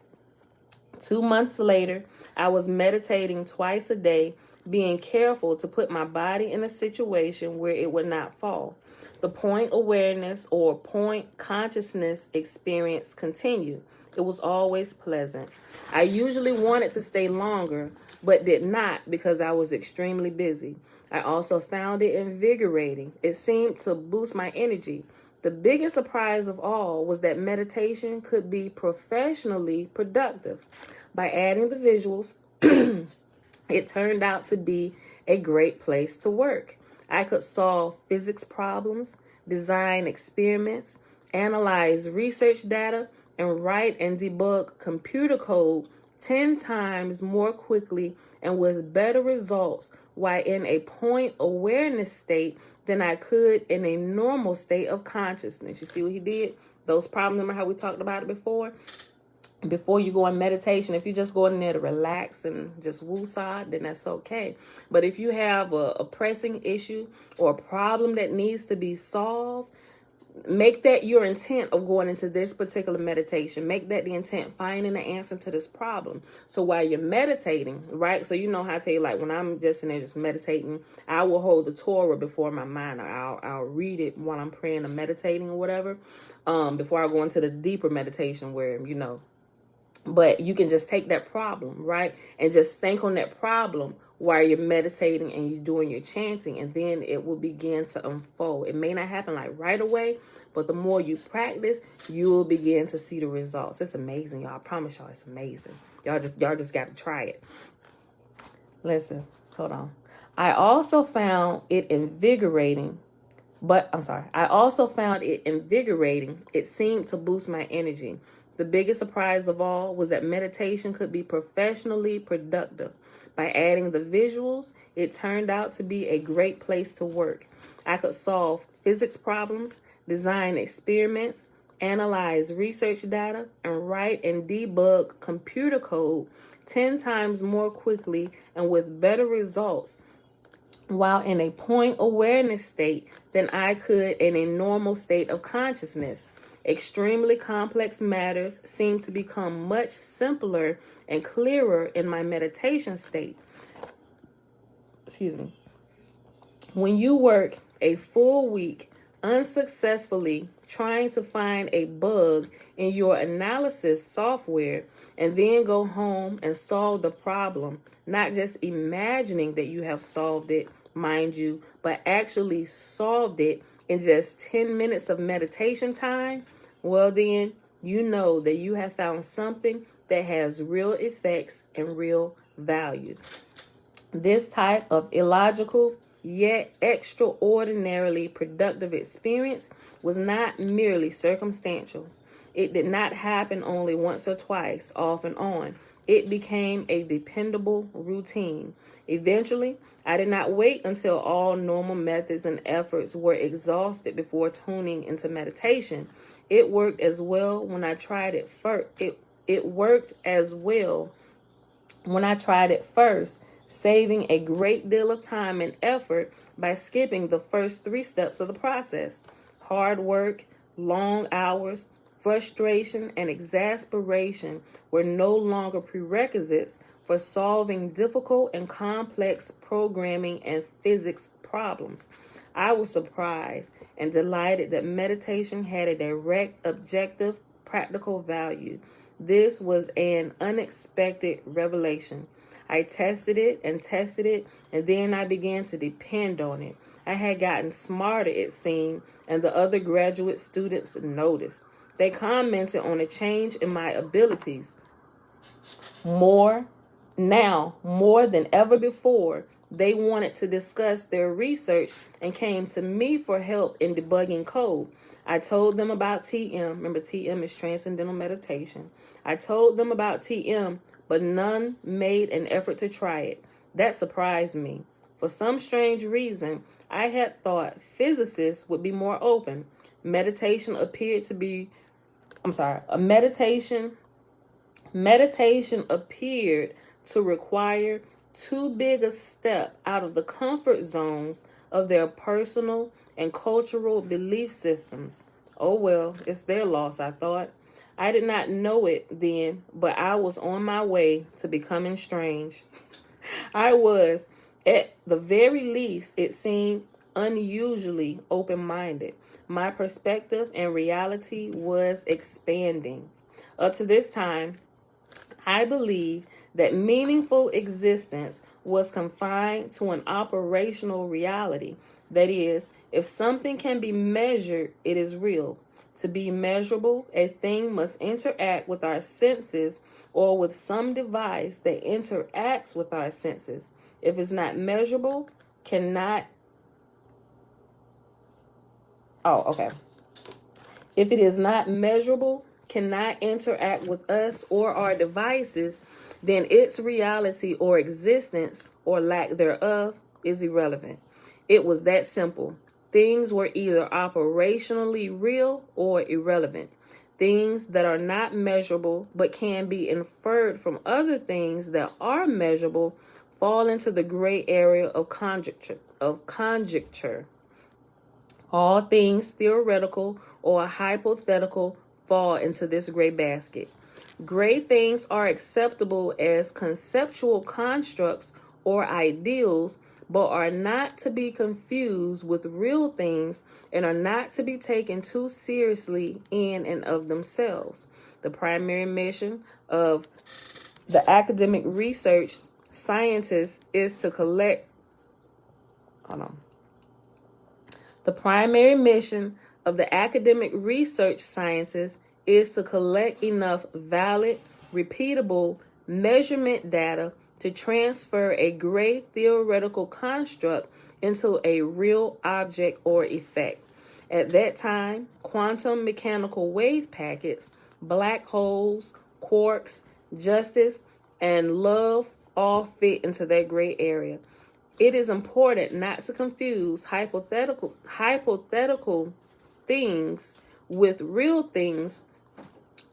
2 months later, I was meditating twice a day, being careful to put my body in a situation where it would not fall. The point awareness or point consciousness experience continued. It was always pleasant. I usually wanted to stay longer, but did not because I was extremely busy. I also found it invigorating. It seemed to boost my energy. The biggest surprise of all was that meditation could be professionally productive. By adding the visuals, it turned out to be a great place to work. I could solve physics problems, design experiments, analyze research data, and write and debug computer code 10 times more quickly and with better results while in a point awareness state than I could in a normal state of consciousness. You see what he did? Those problems, remember how we talked about it before? Before you go on meditation, if you just go in there to relax and just woosah, then that's okay. But if you have a pressing issue or a problem that needs to be solved, make that your intent of going into this particular meditation. Make that the intent, finding the answer to this problem. So while you're meditating, right? So you know how I tell you, like when I'm just in there just meditating, I will hold the Torah before my mind, or I'll read it while I'm praying or meditating or whatever. Before I go into the deeper meditation where, but you can just take that problem, right? And just think on that problem while you're meditating and you're doing your chanting, and then it will begin to unfold. It may not happen like right away, but the more you practice, you will begin to see the results. It's amazing, y'all. I promise y'all it's amazing. Y'all just got to try it. Listen, hold on. I also found it invigorating. It seemed to boost my energy. The biggest surprise of all was that meditation could be professionally productive. By adding the visuals, it turned out to be a great place to work. I could solve physics problems, design experiments, analyze research data, and write and debug computer code 10 times more quickly and with better results while in a point awareness state than I could in a normal state of consciousness. Extremely complex matters seem to become much simpler and clearer in my meditation state. When you work a full week unsuccessfully trying to find a bug in your analysis software and then go home and solve the problem, not just imagining that you have solved it, mind you, but actually solved it in just 10 minutes of meditation time, well then, you know that you have found something that has real effects and real value. This type of illogical yet extraordinarily productive experience was not merely circumstantial. It did not happen only once or twice, off and on. It became a dependable routine. Eventually, I did not wait until all normal methods and efforts were exhausted before tuning into meditation. It worked as well when I tried it first. It worked as well when I tried it first, saving a great deal of time and effort by skipping the first 3 steps of the process. Hard work, long hours, frustration, and exasperation were no longer prerequisites for solving difficult and complex programming and physics problems. I was surprised and delighted that meditation had a direct, objective, practical value. This was an unexpected revelation. I tested it, and then I began to depend on it. I had gotten smarter, it seemed, and the other graduate students noticed. They commented on a change in my abilities. More than ever before, they wanted to discuss their research and came to me for help in debugging code. I told them about TM. Remember, TM is Transcendental Meditation. I told them about TM, but none made an effort to try it. That surprised me. For some strange reason, I had thought physicists would be more open. Meditation appeared to require too big a step out of the comfort zones of their personal and cultural belief systems. Oh well, it's their loss, I thought. I did not know it then, but I was on my way to becoming strange. I was, at the very least, it seemed, unusually open-minded. My perspective and reality was expanding. Up to this time, I believed that meaningful existence was confined to an operational reality. That is, if something can be measured, it is real. To be measurable, a thing must interact with our senses or with some device that interacts with our senses. If it's not measurable, If it is not measurable, cannot interact with us or our devices, then its reality or existence or lack thereof is irrelevant. It was that simple. Things were either operationally real or irrelevant. Things that are not measurable but can be inferred from other things that are measurable fall into the gray area of conjecture. All things theoretical or hypothetical fall into this gray basket. Gray things are acceptable as conceptual constructs or ideals, but are not to be confused with real things and are not to be taken too seriously in and of themselves. The primary mission of the academic research scientist is to collect. The primary mission of the academic research sciences is to collect enough valid, repeatable measurement data to transfer a gray theoretical construct into a real object or effect. At that time, quantum mechanical wave packets, black holes, quarks, justice, and love all fit into that gray area. It is important not to confuse hypothetical things with real things,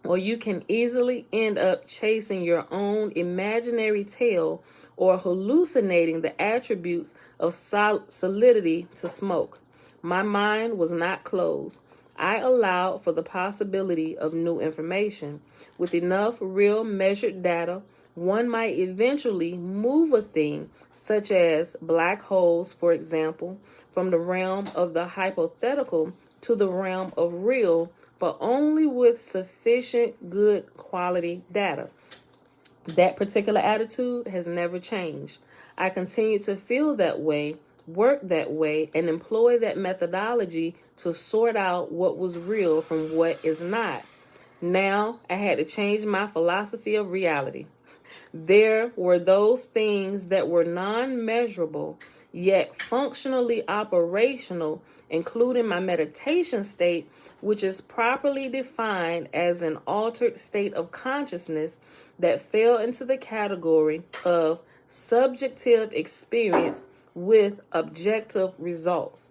or you can easily end up chasing your own imaginary tail or hallucinating the attributes of solidity to smoke. My mind was not closed. I allowed for the possibility of new information. With enough real measured data, one might eventually move a thing, such as black holes, for example, from the realm of the hypothetical to the realm of real, but only with sufficient good quality data. That particular attitude has never changed. I continue to feel that way, work that way, and employ that methodology to sort out what was real from what is not. Now I had to change my philosophy of reality. There were those things that were non-measurable, yet functionally operational, including my meditation state, which is properly defined as an altered state of consciousness that fell into the category of subjective experience with objective results.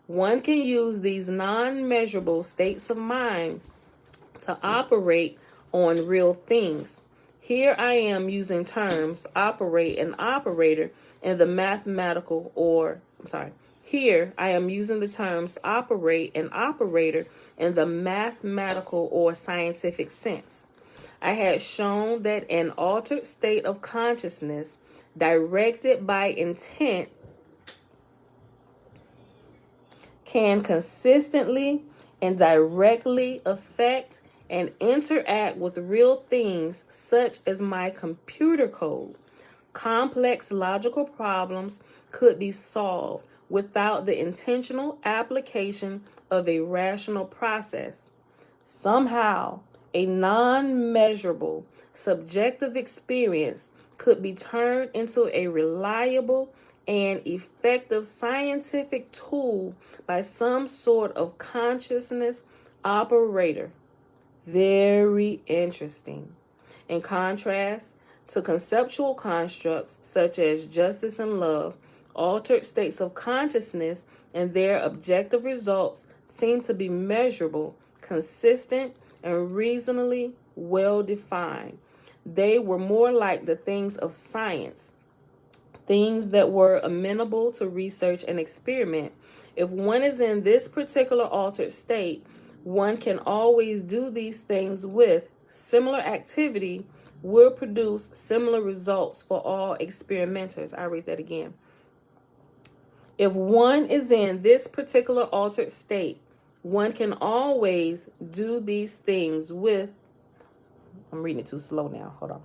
One can use these non-measurable states of mind to operate on real things. Here I am using terms operate and operator in the Here I am using the terms operate and operator in the mathematical or scientific sense. I had shown that an altered state of consciousness directed by intent can consistently and directly affect and interact with real things such as my computer code. Complex logical problems could be solved without the intentional application of a rational process. Somehow, a non-measurable subjective experience could be turned into a reliable and effective scientific tool by some sort of consciousness operator. Very interesting. In contrast to conceptual constructs such as justice and love, altered states of consciousness and their objective results seem to be measurable, consistent, and reasonably well defined. They were more like the things of science, things that were amenable to research and experiment. If one is in this particular altered state, one can always do these things with similar activity will produce similar results for all experimenters. I read that again. If one is in this particular altered state, one can always do these things with, I'm reading it too slow now, hold on.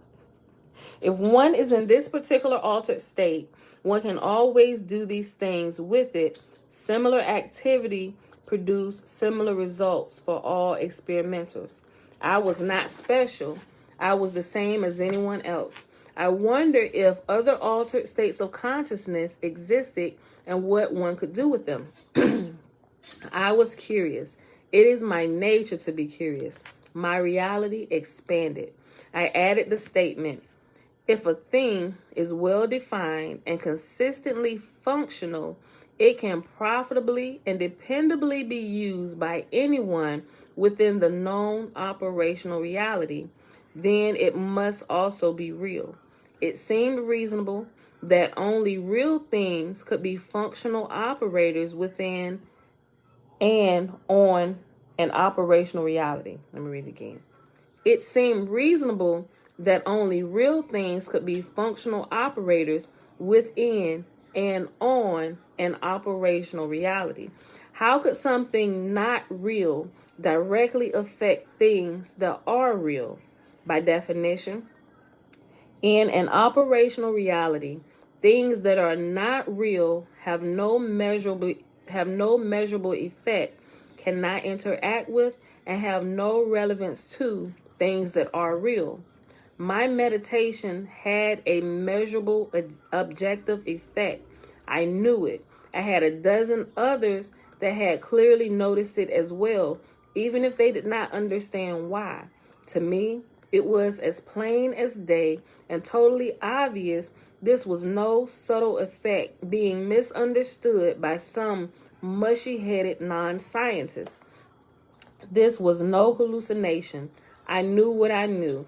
If one is in this particular altered state, one can always do these things with it. Similar activity produce similar results for all experimenters. I was not special. I was the same as anyone else. I wonder if other altered states of consciousness existed and what one could do with them. I was curious. It is my nature to be curious. My reality expanded. I added the statement, if a thing is well defined and consistently functional, it can profitably and dependably be used by anyone within the known operational reality, then it must also be real. It seemed reasonable that only real things could be functional operators within and on an operational reality. Let me read it again. It seemed reasonable that only real things could be functional operators within and on an operational reality. How could something not real directly affect things that are real? By definition, in an operational reality, things that are not real have no measurable effect, cannot interact with, and have no relevance to things that are real. My meditation had a measurable objective effect. I knew it. I had a dozen others that had clearly noticed it as well, even if they did not understand why. To me, it was as plain as day and totally obvious this was no subtle effect being misunderstood by some mushy-headed non-scientists. This was no hallucination. I knew what I knew.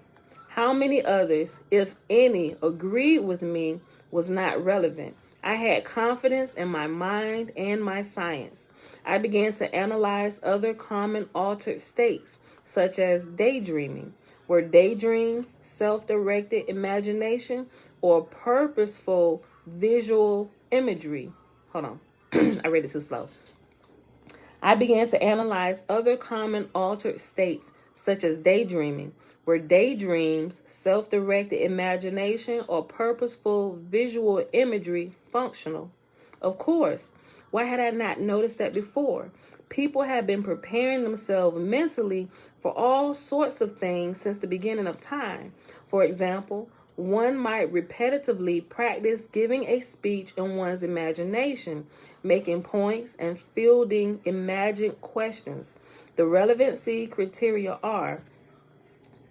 How many others, if any, agreed with me was not relevant. I had confidence in my mind and my science. I began to analyze other common altered states, such as daydreaming. Were daydreams self-directed imagination or purposeful visual imagery? Hold on. I read it too slow. I began to analyze other common altered states, such as daydreaming. Were daydreams self-directed imagination or purposeful visual imagery functional? Of course. Why had I not noticed that before? People have been preparing themselves mentally for all sorts of things since the beginning of time. For example, one might repetitively practice giving a speech in one's imagination, making points and fielding imagined questions. The relevancy criteria are: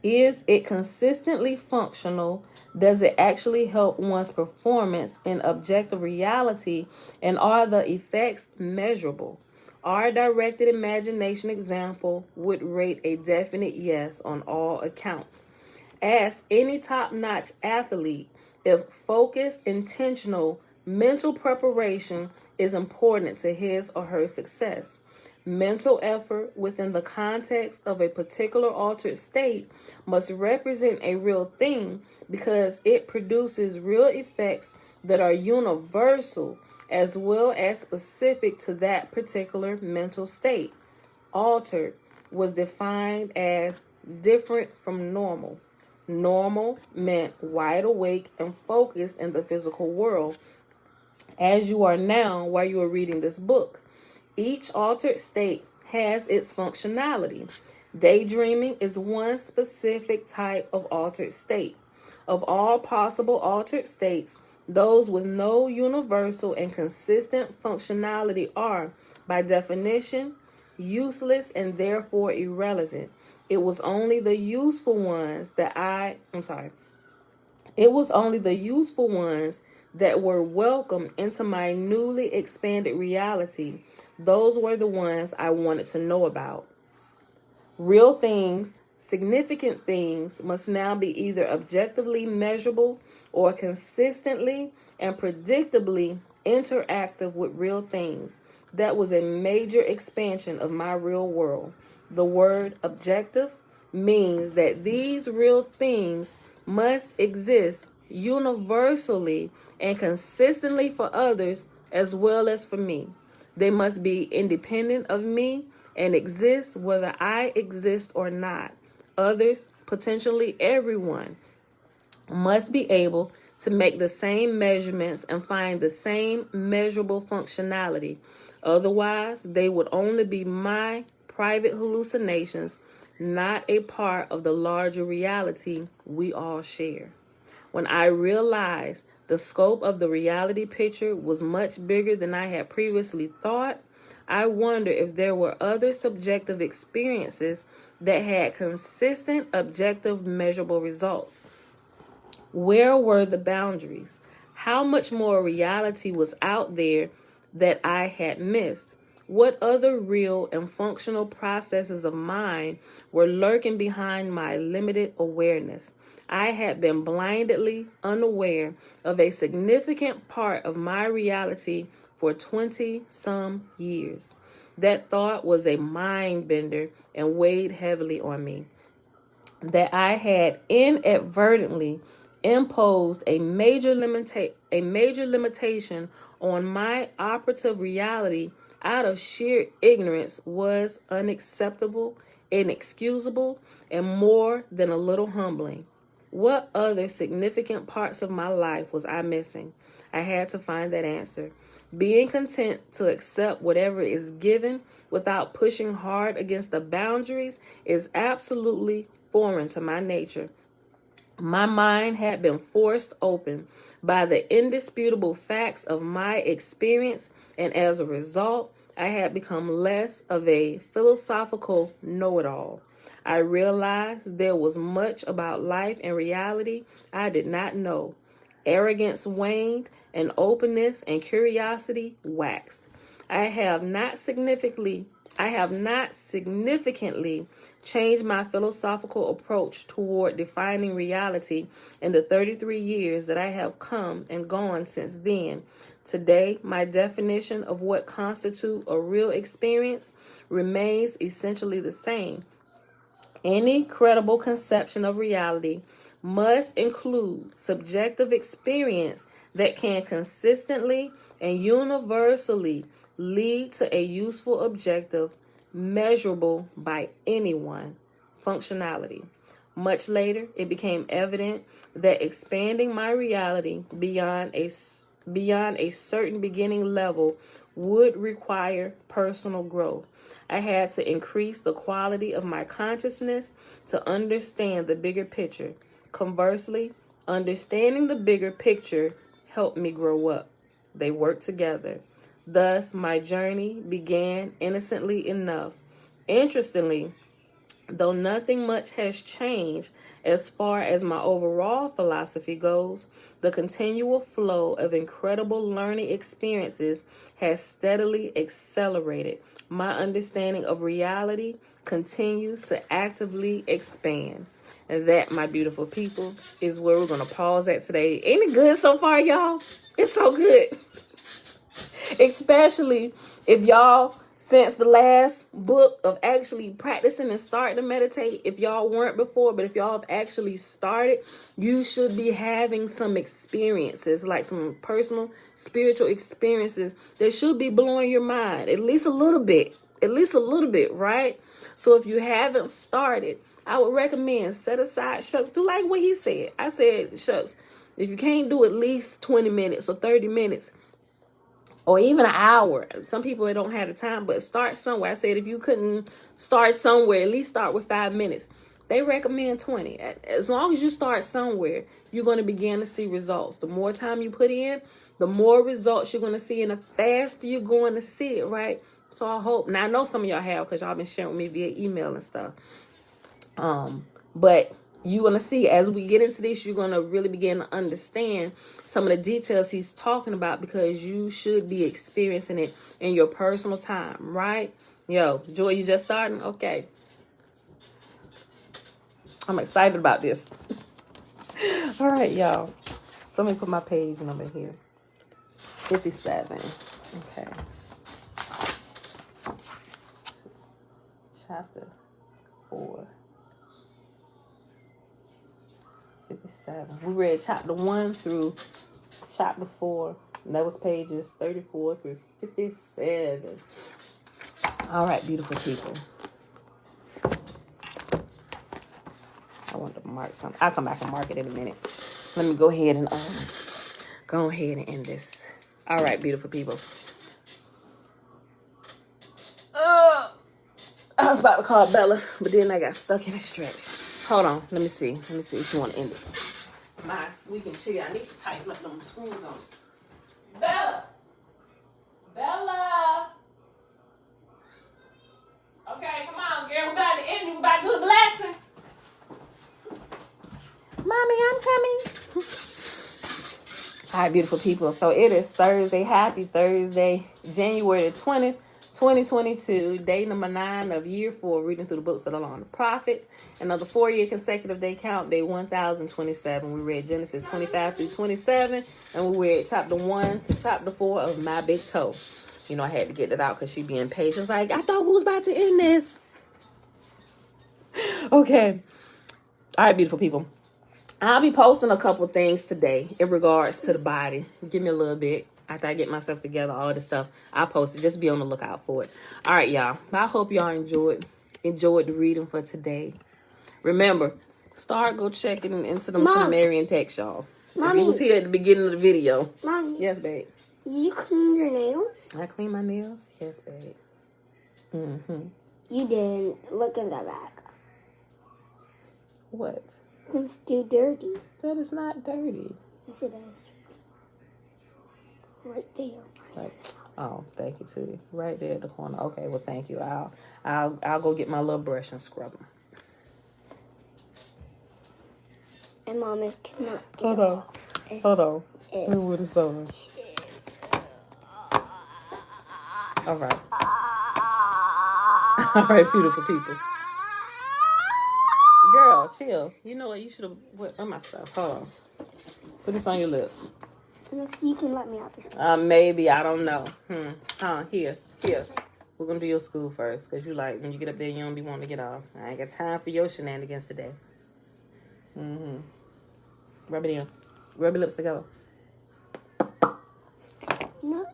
is it consistently functional? Does it actually help one's performance in objective reality? And are the effects measurable? Our directed imagination example would rate a definite yes on all accounts. Ask any top-notch athlete if focused, intentional mental preparation is important to his or her success. Mental effort within the context of a particular altered state must represent a real thing because it produces real effects that are universal as well as specific to that particular mental state. Altered was defined as different from normal. Normal meant wide awake and focused in the physical world, as you are now while you are reading this book. Each altered state has its functionality. Daydreaming is one specific type of altered state. Of all possible altered states, those with no universal and consistent functionality are, by definition, useless and therefore irrelevant. It was only the useful ones that were welcomed into my newly expanded reality. Those were the ones I wanted to know about. Real things, significant things, must now be either objectively measurable or consistently and predictably interactive with real things. That was a major expansion of my real world. The word objective means that these real things must exist universally and consistently for others as well as for me. They must be independent of me and exist whether I exist or not. Others, potentially everyone, must be able to make the same measurements and find the same measurable functionality. Otherwise, they would only be my private hallucinations, not a part of the larger reality we all share. When I realized the scope of the reality picture was much bigger than I had previously thought, I wondered if there were other subjective experiences that had consistent, objective, measurable results. Where were the boundaries? How much more reality was out there that I had missed? What other real and functional processes of mine were lurking behind my limited awareness? I had been blindly unaware of a significant part of my reality for 20-some years. That thought was a mind bender and weighed heavily on me. That I had inadvertently imposed a major limitation on my operative reality out of sheer ignorance was unacceptable, inexcusable, and more than a little humbling. What other significant parts of my life was I missing? I had to find that answer. Being content to accept whatever is given without pushing hard against the boundaries is absolutely foreign to my nature. My mind had been forced open by the indisputable facts of my experience, and as a result, I had become less of a philosophical know-it-all. I realized there was much about life and reality I did not know. Arrogance waned, and openness and curiosity waxed. I have not significantly changed my philosophical approach toward defining reality in the 33 years that I have come and gone since then. Today, my definition of what constitutes a real experience remains essentially the same. Any credible conception of reality must include subjective experience that can consistently and universally lead to a useful objective measurable by anyone. Functionality. Much later, it became evident that expanding my reality beyond a certain beginning level would require personal growth. I had to increase the quality of my consciousness to understand the bigger picture. Conversely, understanding the bigger picture helped me grow up. They work together. Thus, my journey began innocently enough. Interestingly, though nothing much has changed as far as my overall philosophy goes, the continual flow of incredible learning experiences has steadily accelerated. My understanding of reality continues to actively expand. And that, my beautiful people, is where we're going to pause at today. Ain't it good so far, y'all? It's so good. Especially if y'all since the last book of actually practicing and starting to meditate, if y'all weren't before, but if y'all have actually started, you should be having some experiences, like some personal spiritual experiences that should be blowing your mind, at least a little bit, right? So if you haven't started, I would recommend set aside, shucks, do like what he said. I said, shucks, if you can't do at least 20 minutes or 30 minutes, or even an hour. Some people don't have the time, but start somewhere. I said if you couldn't start somewhere, at least start with 5 minutes. They recommend 20. As long as you start somewhere, you're going to begin to see results. The more time you put in, the more results you're going to see, and the faster you're going to see it, right? So I hope, now I know some of y'all have because y'all been sharing with me via email and stuff. But you're going to see as we get into this, you're going to really begin to understand some of the details he's talking about, because you should be experiencing it in your personal time, right? Yo, Joy, you just starting? Okay. I'm excited about this. All right, y'all. So let me put my page number here. 57. Okay. Chapter 4. 57. We read chapter 1 through chapter 4. And that was pages 34 through 57. All right, beautiful people. I want to mark something. I'll come back and mark it in a minute. Let me go ahead and end this. All right, beautiful people. I was about to call Bella, but then I got stuck in a stretch. Hold on. Let me see if you want to end it. My squeaking chair. I need to tighten up them screws on it. Bella! Okay, come on, girl. We're about to end it. We're about to do the blessing. Mommy, I'm coming. All right, beautiful people. So it is Thursday. Happy Thursday, January the 20th. 2022, day number 9 of year 4, reading through the books of the Law and the Prophets. Another 4-year consecutive day count, day 1027. We read Genesis 25 through 27, and we read chapter 1 to chapter 4 of My Big Toe. You know, I had to get that out because she be impatient. It's like, I thought we was about to end this. Okay. All right, beautiful people. I'll be posting a couple things today in regards to the body. Give me a little bit. After I get myself together, all this stuff, I'll post it. Just be on the lookout for it. All right, y'all. I hope y'all enjoyed the reading for today. Remember, go checking into them Sumerian texts, y'all. Mommy, if you was here at the beginning of the video. Mommy. Yes, babe. You clean your nails? I clean my nails? Yes, babe. Mm-hmm. You didn't. Look in the back. What? It's too dirty. That is not dirty. Yes, it is. Right there. Right. Oh, thank you, Tootie. Right there at the corner. Okay, well, thank you. I'll go get my little brush and scrub them. And Mom is cannot. Hold on. Look what it's on. All right. All right, beautiful people. Girl, chill. You know what? You should have put on my stuff. Hold on. Put this on your lips. Next, you can let me up here. Maybe. I don't know. Here. We're going to do your school first. Because you like, when you get up there, you don't be wanting to get off. I ain't got time for your shenanigans today. Mm-hmm. Rub it in. Rub your lips together. No.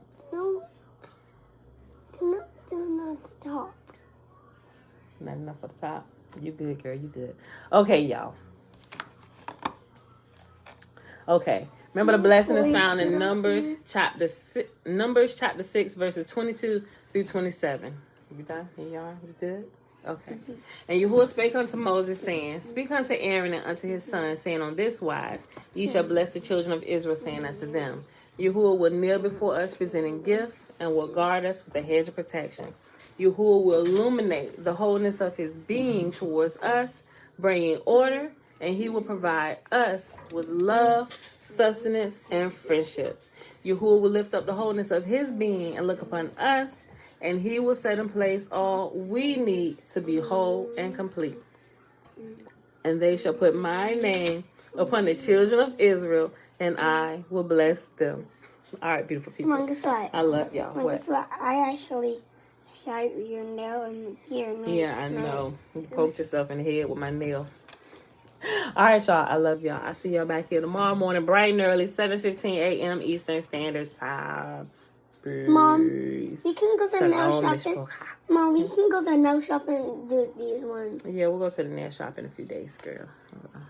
Not the top. Not enough for the top. You good, girl. You good. Okay, y'all. Okay. Remember, the blessing is found in Numbers chapter 6, verses 22 through 27. You done? You good? Okay. And Yahuwah spake unto Moses, saying, Speak unto Aaron and unto his sons, saying, On this wise ye shall bless the children of Israel, saying unto them, Yahuwah will kneel before us, presenting gifts, and will guard us with a hedge of protection. Yahuwah will illuminate the wholeness of his being towards us, bringing order, and he will provide us with love, sustenance, and friendship. Yahuwah will lift up the wholeness of his being and look upon us, and he will set in place all we need to be whole and complete. And they shall put my name upon the children of Israel, and I will bless them. All right, beautiful people. Mom, guess what? I love y'all. Mom, guess what? I actually shave your nail in here. No, Yeah, I no. know. You poked yourself in the head with my nail. All right, y'all. I love y'all. I see y'all back here tomorrow morning, bright and early, 7:15 a.m. Eastern Standard Time. Mom, Peace. we can go to the nail shop. Mishpocha. Mom, we can go to the nail shop and do these ones. Yeah, we'll go to the nail shop in a few days, girl. Hold on.